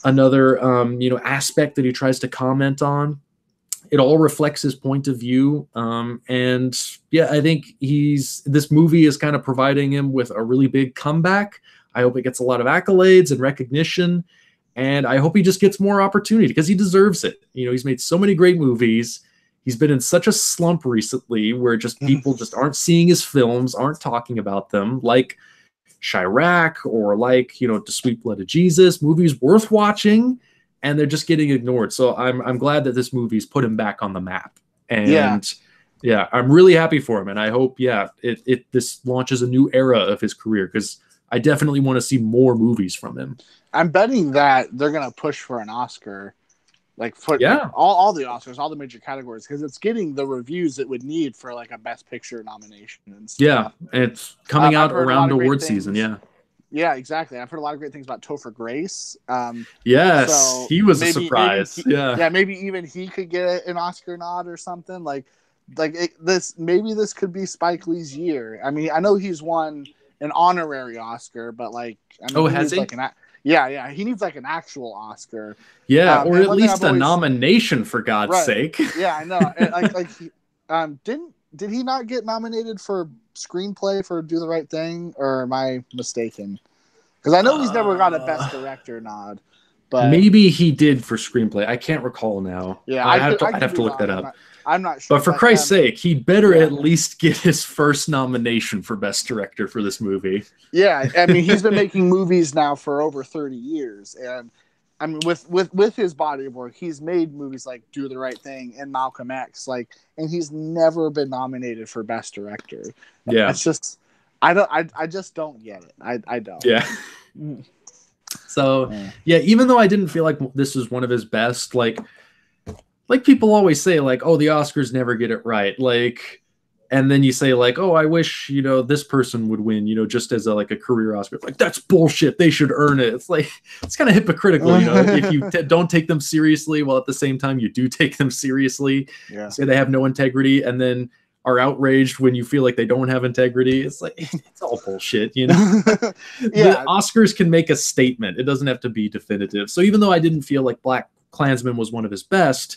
aspect that he tries to comment on. It all reflects his point of view. And yeah, I think this movie is kind of providing him with a really big comeback. I hope it gets a lot of accolades and recognition. And I hope he just gets more opportunity because he deserves it. He's made so many great movies. He's been in such a slump recently where just people just aren't seeing his films, aren't talking about them, like Chirac or like, The Sweet Blood of Jesus, movies worth watching, and they're just getting ignored. So I'm glad that this movie's put him back on the map. And yeah, I'm really happy for him. And I hope, this launches a new era of his career because I definitely want to see more movies from him. I'm betting that they're going to push for an Oscar. Like all the Oscars, all the major categories, because it's getting the reviews it would need for like a Best Picture nomination and stuff. Yeah, it's coming out around award season. Yeah, exactly. I've heard a lot of great things about Topher Grace. Yes, so he was a surprise. Maybe even he could get an Oscar nod or something. Maybe this could be Spike Lee's year. I mean, I know he's won an honorary Oscar, but has he? Yeah, he needs like an actual Oscar. Yeah, or at least a nomination, for God's sake. Yeah, I know. Did he not get nominated for screenplay for Do the Right Thing, or am I mistaken? Because I know he's never got a Best Director nod. But maybe he did for screenplay. I can't recall now. Yeah, I'd have to look that up. I'm not sure. But for Christ's sake, he better at least get his first nomination for Best Director for this movie. Yeah, I mean, he's been making movies now for over 30 years. And I mean, with his body of work, he's made movies like Do the Right Thing and Malcolm X, and he's never been nominated for Best Director. Yeah. It's just, I just don't get it. I don't. Yeah. So, even though I didn't feel like this was one of his best, like people always say, like, oh, the Oscars never get it right. And then you say, like, oh, I wish, this person would win, just as a career Oscar. Like, that's bullshit. They should earn it. It's like, it's kind of hypocritical, if you don't take them seriously, while at the same time you do take them seriously. Yeah. Say they have no integrity and then are outraged when you feel like they don't have integrity. It's like, it's all bullshit, The Oscars can make a statement. It doesn't have to be definitive. So even though I didn't feel like BlacKkKlansman was one of his best,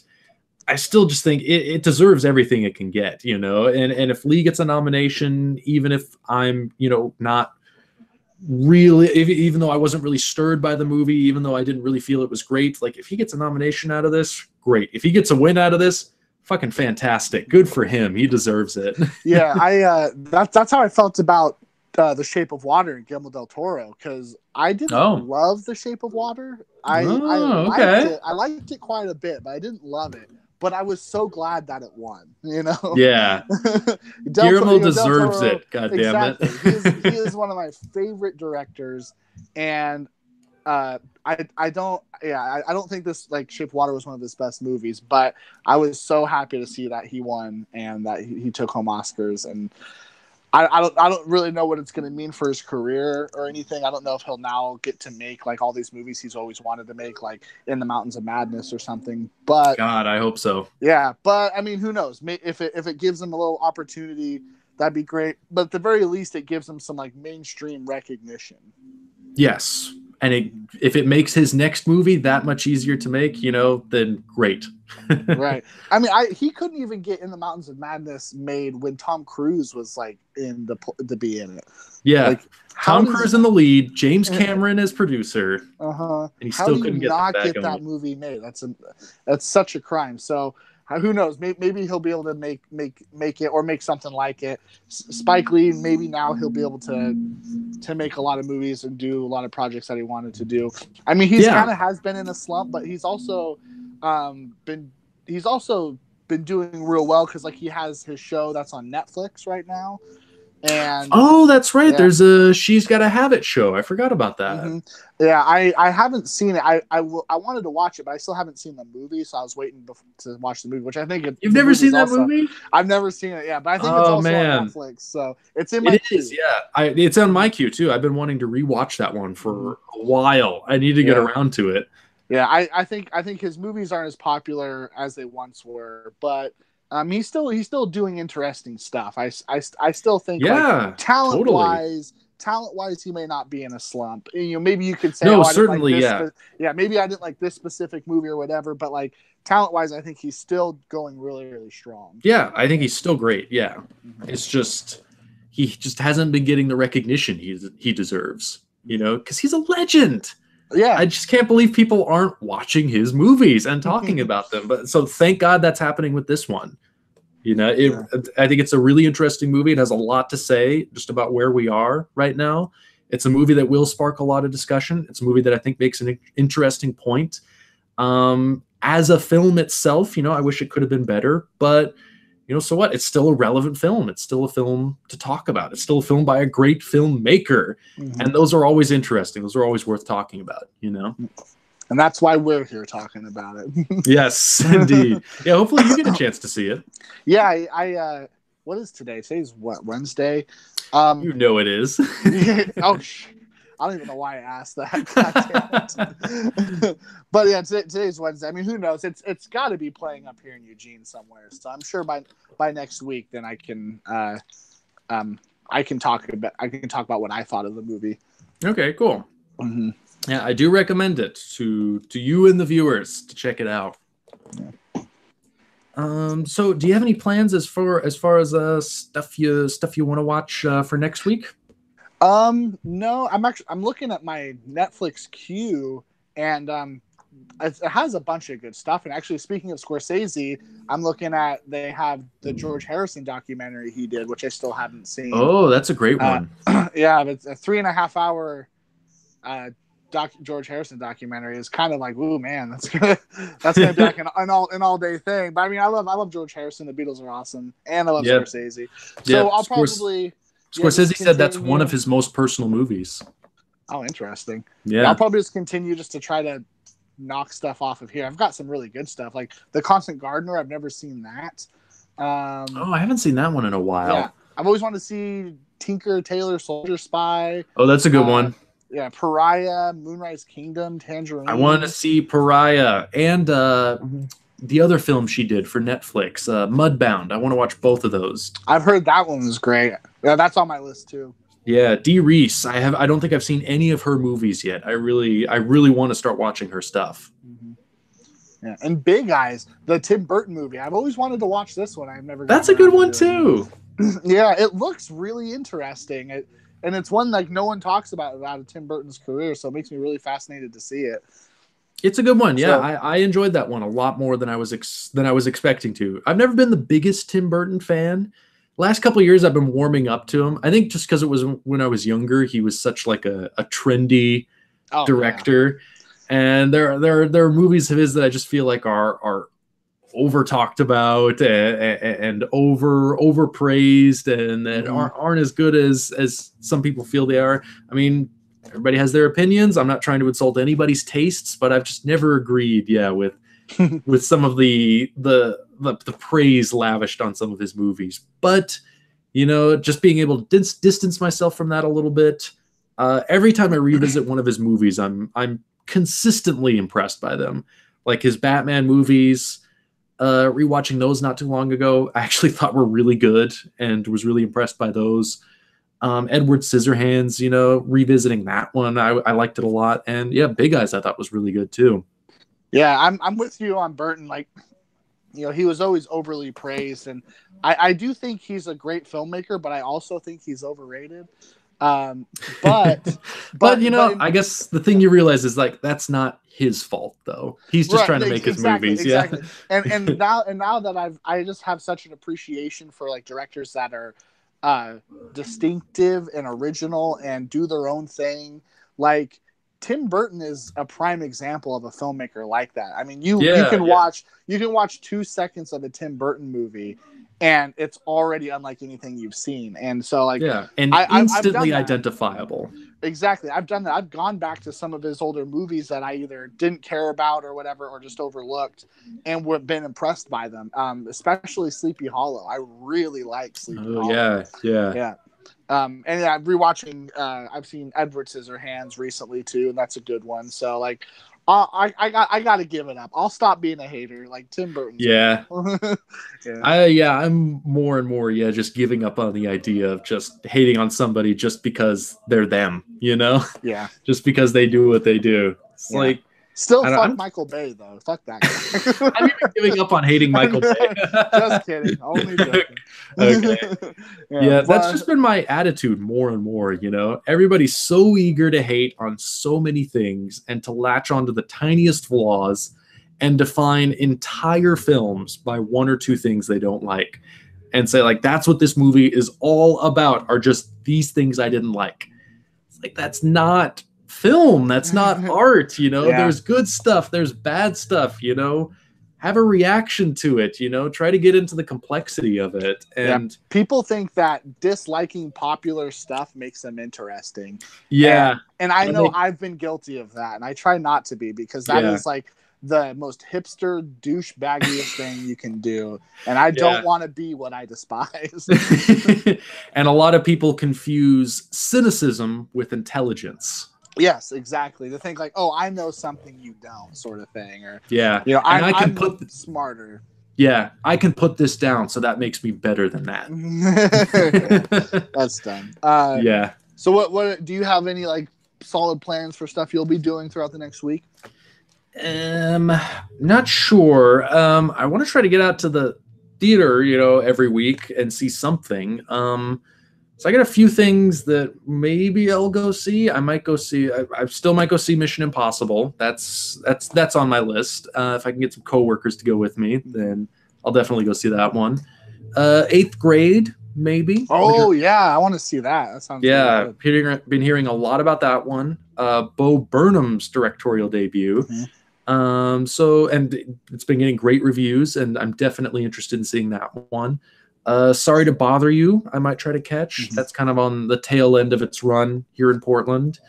I still just think it deserves everything it can get, and if Lee gets a nomination, even if I'm, not really, even though I wasn't really stirred by the movie, even though I didn't really feel it was great, like if he gets a nomination out of this, great. If he gets a win out of this, fucking fantastic. Good for him. He deserves it. Yeah, that's how I felt about The Shape of Water and Guillermo del Toro, because I didn't love The Shape of Water. I liked it quite a bit, but I didn't love it. But I was so glad that it won, Yeah. Guillermo deserves it, goddammit. Exactly. He is one of my favorite directors, and I don't think this Shape of Water was one of his best movies, but I was so happy to see that he won and that he took home Oscars. And I don't really know what it's going to mean for his career or anything. I don't know if he'll now get to make all these movies he's always wanted to make, like In the Mountains of Madness or something. But God, I hope so. Yeah, but I mean, who knows? If it gives him a little opportunity, that'd be great. But at the very least, it gives him some mainstream recognition. Yes. And if it makes his next movie that much easier to make, then great. Right. I mean, he couldn't even get In the Mountains of Madness made when Tom Cruise was in to be in it. Yeah. Tom Cruise in the lead, James Cameron as producer. And he still couldn't get that movie made. That's such a crime. So who knows? Maybe he'll be able to make it or make something like it. Spike Lee, maybe now he'll be able to make a lot of movies and do a lot of projects that he wanted to do. I mean, he's kind of has been in a slump, but he's also been doing real well because he has his show that's on Netflix right now. And oh, that's right. There's a She's Gotta Have It show. I forgot about that. Mm-hmm. Yeah, I haven't seen it. I wanted to watch it, but I still haven't seen the movie, so I was waiting to watch the movie, which I think You've never seen that movie? I've never seen it. Yeah, but I think it's also on Netflix, so it's in my queue. It is, yeah. It's on my queue too. I've been wanting to rewatch that one for a while. I need to get around to it. Yeah, I think his movies aren't as popular as they once were, but he's still doing interesting stuff. I still think talent wise, he may not be in a slump. Maybe you could say, certainly, maybe I didn't like this specific movie or whatever, but like talent wise, I think he's still going really, really strong. Yeah, I think he's still great. Yeah, it's just he just hasn't been getting the recognition he deserves. Because he's a legend. Yeah, I just can't believe people aren't watching his movies and talking about them. But so thank God that's happening with this one. I think it's a really interesting movie. It has a lot to say just about where we are right now. It's a movie that will spark a lot of discussion. It's a movie that I think makes an interesting point. As a film itself, I wish it could have been better, but so what? It's still a relevant film. It's still a film to talk about. It's still a film by a great filmmaker. And those are always interesting. Those are always worth talking about, And that's why we're here talking about it. Yes, indeed. Yeah, hopefully you get a chance to see it. Yeah, I what is today? Today's what, Wednesday? It is. I don't even know why I asked that. But yeah, today's Wednesday. I mean, who knows? It's got to be playing up here in Eugene somewhere. So I'm sure by next week, then I can talk about what I thought of the movie. Okay, cool. Yeah, I do recommend it to you and the viewers to check it out. So do you have any plans as far as stuff you want to watch for next week? No, I'm looking at my Netflix queue, and it has a bunch of good stuff. And actually, speaking of Scorsese, I'm looking at, they have the George Harrison documentary he did, which I still haven't seen. Oh, that's a great one. Yeah, it's a 3.5 hour George Harrison documentary. Is kind of like, ooh man, that's gonna be like an all day thing. But I mean, I love George Harrison. The Beatles are awesome, and I love Scorsese. So I'll probably. Scorsese said that's one of his most personal movies. Oh, interesting. Yeah, I'll probably just continue just to try to knock stuff off of here. I've got some really good stuff, like The Constant Gardener. I've never seen that. I haven't seen that one in a while. Yeah, I've always wanted to see Tinker Tailor Soldier Spy. Oh, that's a good one. Yeah, Pariah, Moonrise Kingdom, Tangerine. I want to see Pariah and the other film she did for Netflix, Mudbound. I want to watch both of those. I've heard that one was great. Yeah, that's on my list too. Yeah, Dee Reese. I don't think I've seen any of her movies yet. I really want to start watching her stuff. Yeah, and Big Eyes, the Tim Burton movie. I've always wanted to watch this one. I've never. That's a good one too. Yeah, it looks really interesting. And it's one like no one talks about of Tim Burton's career, so it makes me really fascinated to see it. It's a good one. Yeah, I enjoyed that one a lot more than I was expecting to. I've never been the biggest Tim Burton fan. Last couple of years, I've been warming up to him. I think just because it was when I was younger, he was such like a trendy director, and there are movies of his that I just feel like are over talked about and overpraised and aren't as good as some people feel they are. I mean, everybody has their opinions. I'm not trying to insult anybody's tastes, but I've just never agreed, with some of the praise lavished on some of his movies. But just being able to distance myself from that a little bit. Every time I revisit one of his movies, I'm consistently impressed by them. Like his Batman movies, rewatching those not too long ago, I actually thought were really good and was really impressed by those. Edward Scissorhands, revisiting that one, I liked it a lot. And yeah, Big Eyes I thought was really good too. Yeah, I'm with you on Burton. Like, he was always overly praised, and I do think he's a great filmmaker, but I also think he's overrated. But I guess the thing you realize is like that's not his fault though. He's just trying to make his movies. Exactly. Yeah. And now that I just have such an appreciation for like directors that are distinctive and original and do their own thing. Like Tim Burton is a prime example of a filmmaker like that. I mean, you can watch 2 seconds of a Tim Burton movie and it's already unlike anything you've seen. And so, like, yeah, and I've instantly done that. identifiable. Exactly. I've done that. I've gone back to some of his older movies that I either didn't care about or whatever, or just overlooked, and would been impressed by them. Especially Sleepy Hollow. I really like Sleepy Hollow. Yeah. And yeah, I'm rewatching. I've seen Edward Scissorhands recently too, and that's a good one. So like, I got to give it up. I'll stop being a hater. Like Tim Burton's. Yeah. Yeah. I'm more and more just giving up on the idea of just hating on somebody just because they're them, you know? Yeah. Just because they do what they do. It's like, still fuck Michael Bay though. Fuck that guy. I'm even giving up on hating Michael Bay. Just kidding. Only joking. Okay. Yeah, that's just been my attitude more and more, you know? Everybody's so eager to hate on so many things and to latch onto the tiniest flaws and define entire films by one or two things they don't like and say, like, that's what this movie is all about, are just these things I didn't like. It's like, that's not film. That's not art, you know? There's good stuff. There's bad stuff, you know? Have a reaction to it, you know? Try to get into the complexity of it. And people think that disliking popular stuff makes them interesting. Yeah. And I know I've been guilty of that, and I try not to be, because that is like the most hipster douchebaggiest thing you can do, and I don't want to be what I despise. And a lot of people confuse cynicism with intelligence. Yes, exactly. To think like, oh, I know something you don't, sort of thing, or you know, I'm smarter. Yeah, I can put this down, so that makes me better than that. That's done. Yeah. So what do you have any like solid plans for stuff you'll be doing throughout the next week? Not sure. I want to try to get out to the theater, you know, every week and see something. So I got a few things that maybe I'll go see. I might go see. I still might go see Mission Impossible. That's on my list. If I can get some coworkers to go with me, then I'll definitely go see that one. 8th Grade, maybe. Oh yeah, I want to see that. That sounds good. Been hearing a lot about that one. Bo Burnham's directorial debut. So, and it's been getting great reviews, and I'm definitely interested in seeing that one. Sorry to Bother You, I might try to catch. That's kind of on the tail end of its run here in Portland,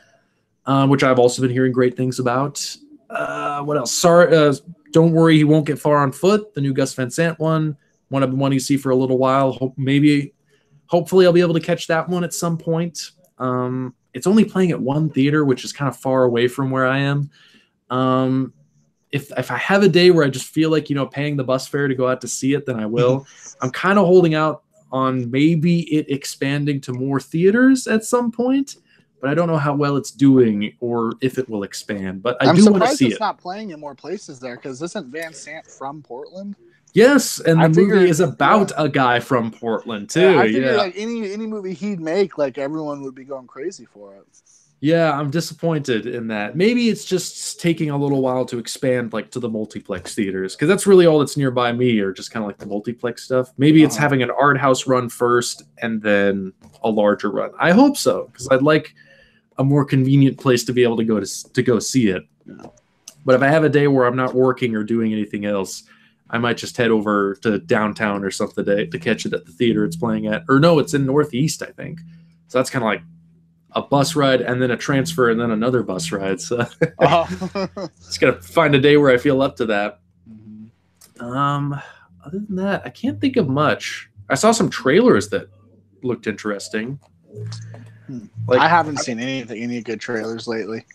which I've also been hearing great things about. What else? Sorry, Don't Worry, He Won't Get Far on Foot, the new Gus Van Sant one I've been wanting to see for a little while. Hopefully I'll be able to catch that one at some point. It's only playing at one theater, which is kind of far away from where I am. If I have a day where I just feel like, you know, paying the bus fare to go out to see it, then I will. I'm kind of holding out on maybe it expanding to more theaters at some point, but I don't know how well it's doing or if it will expand. But I do want to see it. It's not playing in more places there, because isn't Van Sant from Portland? Yes, and the movie is about a guy from Portland too. Yeah, I figured like any movie he'd make, like everyone would be going crazy for it. Yeah, I'm disappointed in that. Maybe it's just taking a little while to expand, like, to the multiplex theaters, because that's really all that's nearby me, or just kind of like the multiplex stuff. Maybe it's having an art house run first and then a larger run. I hope so, because I'd like a more convenient place to be able to go see it. But if I have a day where I'm not working or doing anything else, I might just head over to downtown or something to catch it at the theater it's playing at. Or no, it's in Northeast, I think. So that's kind of like a bus ride and then a transfer and then another bus ride. So just gotta find a day where I feel up to that. Other than that, I can't think of much. I saw some trailers that looked interesting. Like, I haven't seen any good trailers lately.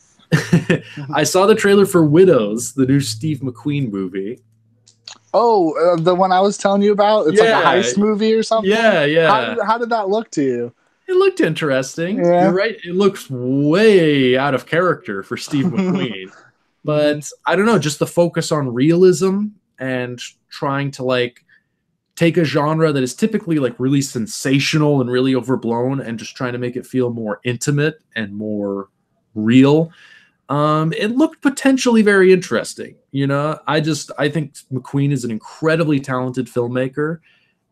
I saw the trailer for Widows, the new Steve McQueen movie. Oh, the one I was telling you about? It's like a heist movie or something? Yeah. How did that look to you? It looked interesting. Yeah. You're right. It looks way out of character for Steve McQueen. But I don't know, just the focus on realism and trying to like take a genre that is typically like really sensational and really overblown and just trying to make it feel more intimate and more real. It looked potentially very interesting. You know, I think McQueen is an incredibly talented filmmaker,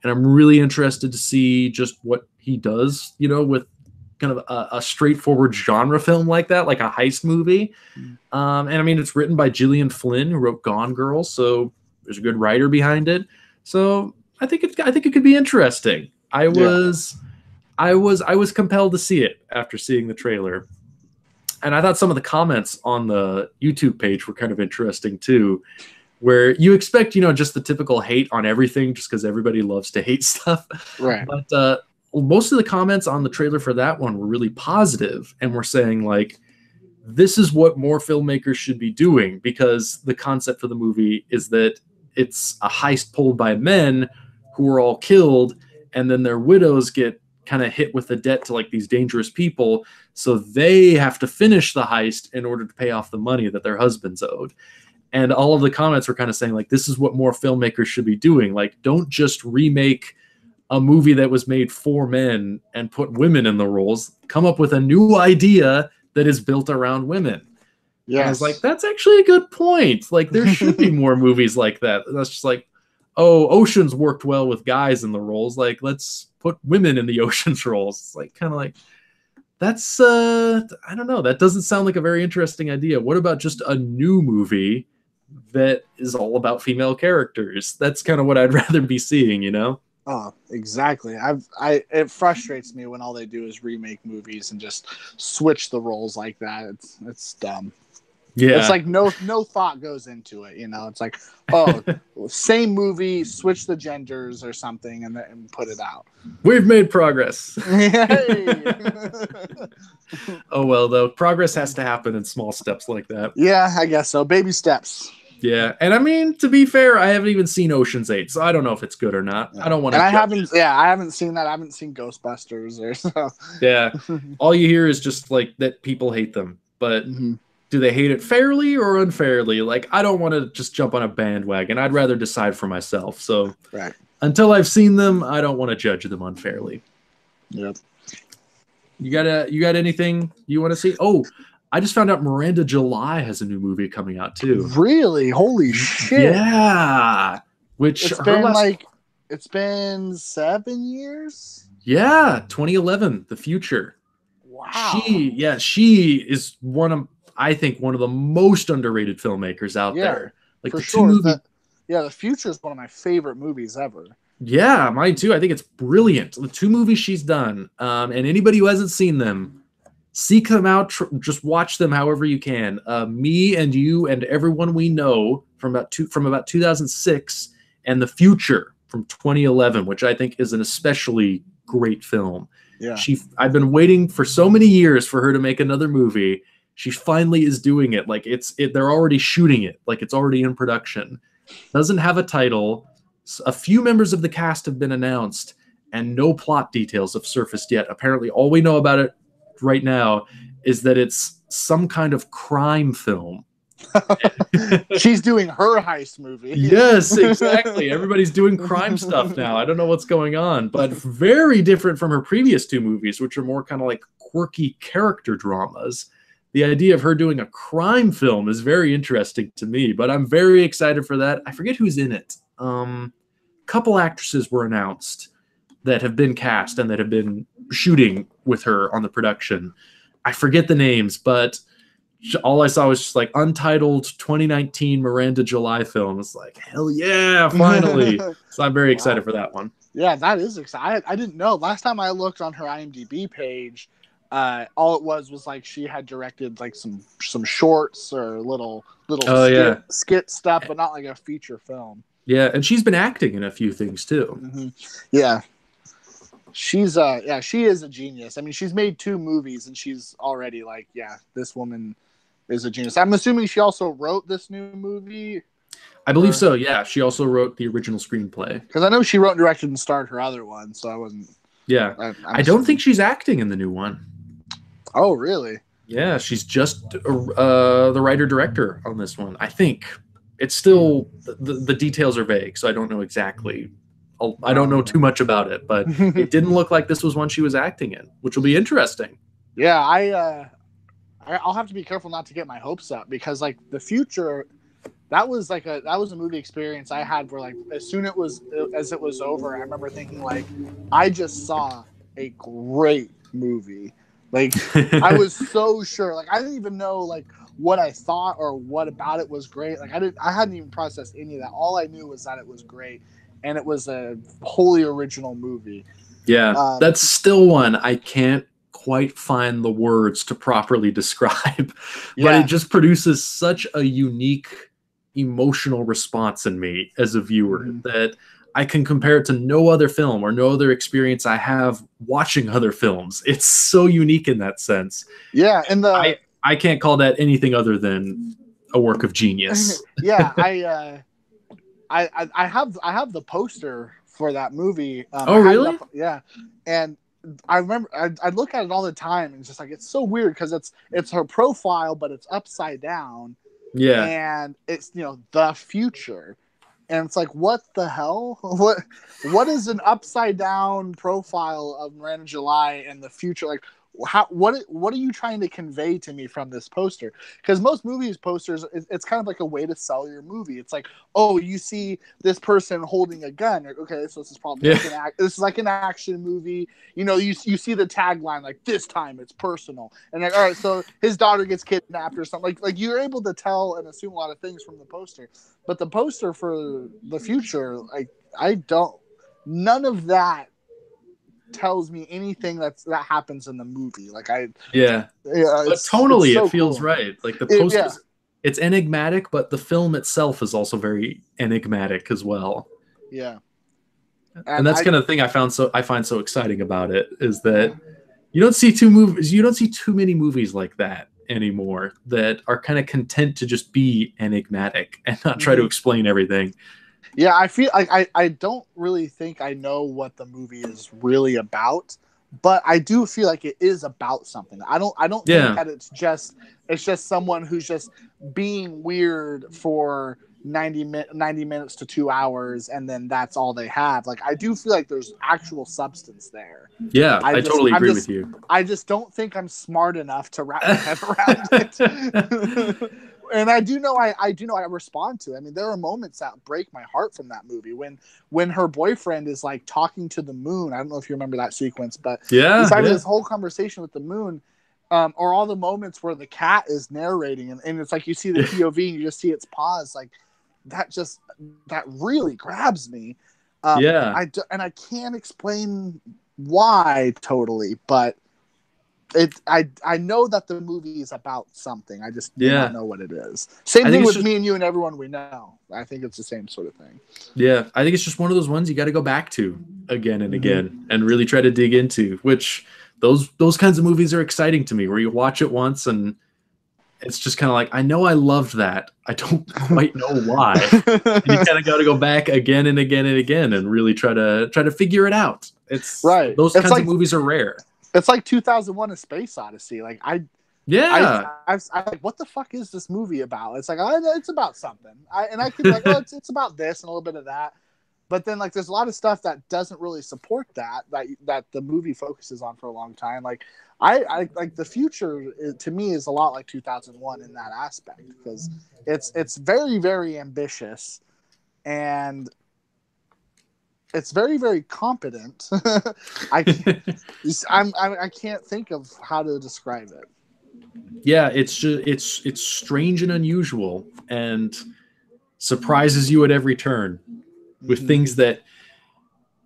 and I'm really interested to see just what he does, you know, with kind of a straightforward genre film like that, like a heist movie. And I mean, it's written by Gillian Flynn, who wrote Gone Girl, so there's a good writer behind it. So I think it could be interesting. I was compelled to see it after seeing the trailer. And I thought some of the comments on the YouTube page were kind of interesting too, where you expect, just the typical hate on everything just because everybody loves to hate stuff. Right. But most of the comments on the trailer for that one were really positive and were saying, like, this is what more filmmakers should be doing, because the concept for the movie is that it's a heist pulled by men who are all killed, and then their widows get kind of hit with a debt to like these dangerous people, so they have to finish the heist in order to pay off the money that their husbands owed. And all of the comments were kind of saying, like, this is what more filmmakers should be doing. Like, don't just remake a movie that was made for men and put women in the roles. Come up with a new idea that is built around women. Yeah, I was like, that's actually a good point. Like, there should be more movies like that. That's just like, oh, Ocean's worked well with guys in the roles. Like, let's put women in the Ocean's roles. It's like, kind of like, that's, I don't know. That doesn't sound like a very interesting idea. What about just a new movie that is all about female characters? That's kind of what I'd rather be seeing, Oh, exactly. It frustrates me when all they do is remake movies and just switch the roles like that. It's dumb. Yeah. It's like no thought goes into it, It's like, oh, same movie, switch the genders or something and put it out. We've made progress. Oh, well, though, progress has to happen in small steps like that. Yeah, I guess so. Baby steps. Yeah, and I mean, to be fair, I haven't even seen Ocean's 8, so I don't know if it's good or not. I don't want to. I haven't seen that. I haven't seen Ghostbusters or so. Yeah, all you hear is just like that people hate them, but do they hate it fairly or unfairly? Like, I don't want to just jump on a bandwagon. I'd rather decide for myself. So, right. Until I've seen them, I don't want to judge them unfairly. Yep. You got anything you want to see? Oh, I just found out Miranda July has a new movie coming out too. Really? Holy shit! Yeah. Which it's been 7 years. Yeah, 2011, The Future. Wow. She is I think one of the most underrated filmmakers out there. Like, for sure. The Future is one of my favorite movies ever. Yeah, mine too. I think it's brilliant. The 2 movies she's done, and anybody who hasn't seen them, seek them out. Just watch them however you can. Me and you and everyone we know from about 2006, and The Future from 2011, which I think is an especially great film. Yeah, I've been waiting for so many years for her to make another movie. She finally is doing it. Like, they're already shooting it. Like, it's already in production. Doesn't have a title. A few members of the cast have been announced, and no plot details have surfaced yet. Apparently, all we know about it right now is that it's some kind of crime film. She's doing her heist movie. Yes, exactly. Everybody's doing crime stuff now. I don't know what's going on, but very different from her previous 2 movies, which are more kind of like quirky character dramas. The idea of her doing a crime film is very interesting to me, but I'm very excited for that. I forget who's in it. Couple actresses were announced that have been cast and that have been shooting with her on the production. I forget the names, but all I saw was just like untitled 2019 Miranda July film. It's like, hell yeah, finally. So I'm very excited for that one. Yeah, that is exciting. I didn't know. Last time I looked on her IMDb page, all it was like she had directed like some shorts or little skit stuff, but not like a feature film. Yeah, and she's been acting in a few things too. Mm-hmm. Yeah. She is a genius. I mean, she's made 2 movies and she's already like, yeah, this woman is a genius. I'm assuming she also wrote this new movie. I believe so. Yeah, she also wrote the original screenplay. Because I know she wrote, directed, and starred her other one, so I wasn't. Yeah, I don't think she's acting in the new one. Oh, really? Yeah, she's just the writer-director on this one. I think it's still the details are vague, so I don't know exactly. I don't know too much about it, but it didn't look like this was one she was acting in, which will be interesting. Yeah, I'll have to be careful not to get my hopes up, because like The Future, that was a movie experience I had where like as soon as it was over, I remember thinking like, I just saw a great movie. Like, I was so sure. Like, I didn't even know like what I thought or what about it was great. Like, I hadn't even processed any of that. All I knew was that it was great. and it was a wholly original movie. Yeah, that's still one I can't quite find the words to properly describe, but it just produces such a unique emotional response in me as a viewer that I can compare it to no other film or no other experience I have watching other films. It's so unique in that sense. Yeah, and I can't call that anything other than a work of genius. Yeah, I have the poster for that movie. Oh, really? Yeah, and I remember I look at it all the time, and it's just like it's so weird because it's her profile, but it's upside down. Yeah, and it's the future, and it's like what the hell? What is an upside down profile of Miranda July in the future? Like what are you trying to convey to me from this poster? Because most movies posters, it's kind of like a way to sell your movie. It's like, oh, you see this person holding a gun. Okay, so this is probably this is like an action movie. You see the tagline like this time it's personal, and like, all right, so his daughter gets kidnapped or something. Like you're able to tell and assume a lot of things from the poster, but the poster for the future, like none of that tells me anything that happens in the movie. Like but tonally so it feels cool. Right. Like the poster, it's enigmatic, but the film itself is also very enigmatic as well. Yeah, and that's kind of the thing I find so exciting about it is that you don't see too many movies like that anymore that are kind of content to just be enigmatic and not try to explain everything. Yeah, I feel like I don't really think I know what the movie is really about, but I do feel like it is about something. I don't think that it's just someone who's just being weird for 90 minutes to 2 hours, and then that's all they have. Like I do feel like there's actual substance there. Yeah, I totally agree with you. I just don't think I'm smart enough to wrap my head around it. And I do know I respond to it. I mean, there are moments that break my heart from that movie when her boyfriend is like talking to the moon. I don't know if you remember that sequence, but he's having this whole conversation with the moon, or all the moments where the cat is narrating, and it's like you see the POV and you just see its paws. Like that really grabs me. I can't explain why totally, but I know that the movie is about something. I just do not know what it is. Same thing with me and you and everyone we know. I think it's the same sort of thing. Yeah, I think it's just one of those ones you got to go back to again and again and really try to dig into. Which those kinds of movies are exciting to me, where you watch it once and it's just kind of like, I know I loved that. I don't quite know why. And you kind of got to go back again and again and again and really try to figure it out. It's right. Those kinds of movies are rare. It's like 2001: A Space Odyssey. Like I'm like, what the fuck is this movie about? It's like, it's about something. I could be like, oh, it's about this and a little bit of that. But then like, there's a lot of stuff that doesn't really support that the movie focuses on for a long time. Like I like the future to me is a lot like 2001 in that aspect, because it's very, very ambitious and it's very, very competent. I can't think of how to describe it. Yeah, it's strange and unusual and surprises you at every turn with things that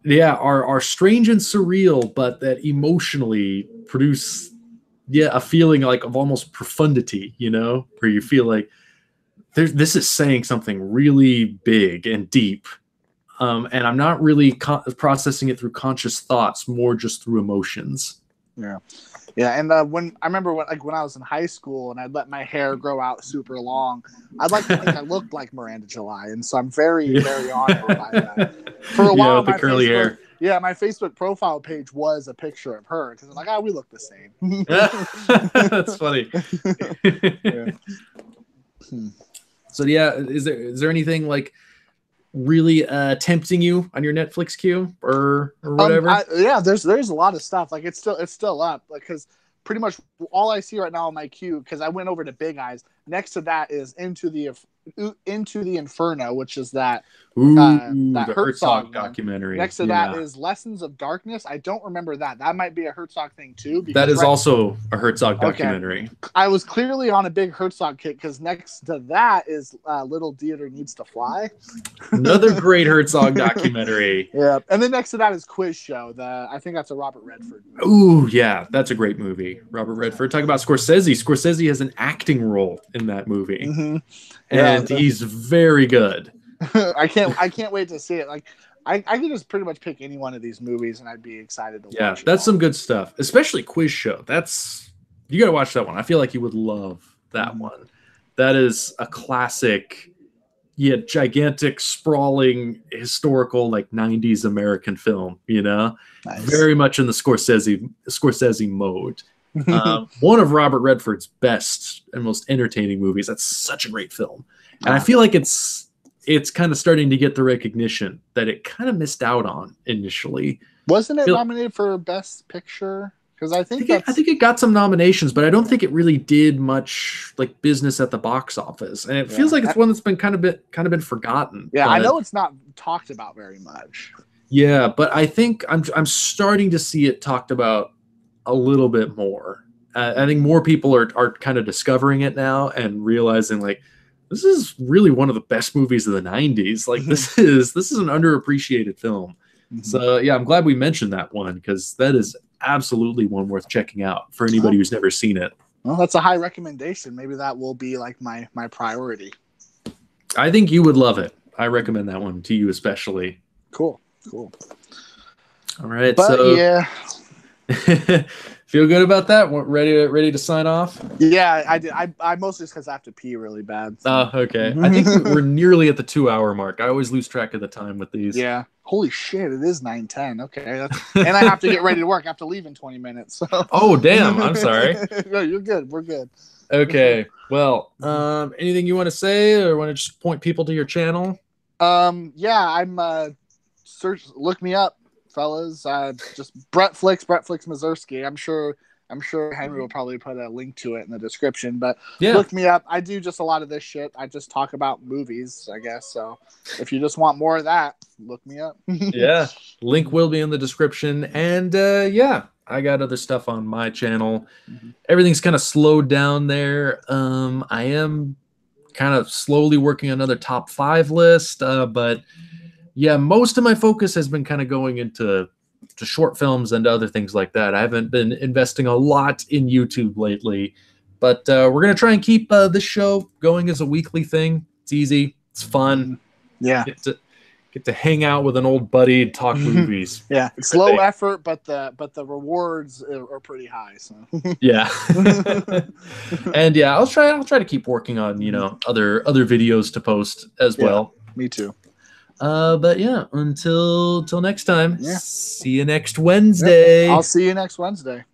are strange and surreal, but that emotionally produce a feeling like of almost profundity, where you feel like this is saying something really big and deep. And I'm not really processing it through conscious thoughts, more just through emotions. Yeah. Yeah. And when I was in high school and I'd let my hair grow out super long, I'd like to think I looked like Miranda July. And so I'm very, very honored by that. For a while, with the curly hair. Yeah, my Facebook profile page was a picture of her because I'm like, we look the same. That's funny. So is there anything like really tempting you on your Netflix queue or whatever? There's a lot of stuff. Like it's still up, like, because pretty much all I see right now on my queue, because I went over to Big Eyes, next to that is Into the Inferno, which is that the Herzog documentary. Next to that is Lessons of Darkness. I don't remember that. That might be a Herzog thing too. That is also a Herzog documentary. I was clearly on a big Herzog kick because next to that is Little Theater Needs to Fly. Another great Herzog documentary. Yeah, and then next to that is Quiz Show. I think that's a Robert Redford movie. Ooh, yeah, that's a great movie. Robert Redford. Talk about Scorsese. Scorsese has an acting role in that movie, and he's very good. I can't wait to see it. Like I could just pretty much pick any one of these movies and I'd be excited to watch. Yeah, that's some good stuff. Especially Quiz Show. You gotta watch that one. I feel like you would love that one. That is a classic, gigantic, sprawling, historical, like 90s American film, Nice. Very much in the Scorsese mode. One of Robert Redford's best and most entertaining movies. That's such a great film. And I feel like it's kind of starting to get the recognition that it kind of missed out on initially. Wasn't it nominated for Best Picture? Because I think it got some nominations, but I don't think it really did much like business at the box office. And it feels like it's one that's been kind of been forgotten. Yeah, I know it's not talked about very much. Yeah, but I think I'm starting to see it talked about a little bit more. I think more people are kind of discovering it now and realizing like, this is really one of the best movies of the 90s. Like this is an underappreciated film. So yeah, I'm glad we mentioned that one because that is absolutely one worth checking out for anybody who's never seen it. Well, that's a high recommendation. Maybe that will be like my priority. I think you would love it. I recommend that one to you especially. Cool. All right. But so yeah. Feel good about that? Ready to sign off? Yeah, I did. I mostly just because I have to pee really bad. So. Oh, okay. I think we're nearly at the 2-hour mark. I always lose track of the time with these. Yeah. Holy shit! It is 9:10. Okay, and I have to get ready to work. I have to leave in 20 minutes. So. Oh damn! I'm sorry. No, you're good. We're good. Okay. Well, anything you want to say, or want to just point people to your channel? Yeah, I'm look me up, fellas. Just Bretflix Mazursky. I'm sure Henry will probably put a link to it in the description, but look me up. I do just a lot of this shit. I just talk about movies, I guess. So if you just want more of that, look me up. Yeah. Link will be in the description. And I got other stuff on my channel. Everything's kind of slowed down there. I am kind of slowly working on another top 5 list, but yeah, most of my focus has been kind of going into short films and other things like that. I haven't been investing a lot in YouTube lately, but we're going to try and keep this show going as a weekly thing. It's easy. It's fun. Yeah. Get to hang out with an old buddy and talk movies. Yeah. It's low effort, but the rewards are pretty high. So yeah. And yeah, I'll try to keep working on, other videos to post as well. Me too. But yeah, until next time. Yeah. See you next Wednesday. Yep. I'll see you next Wednesday.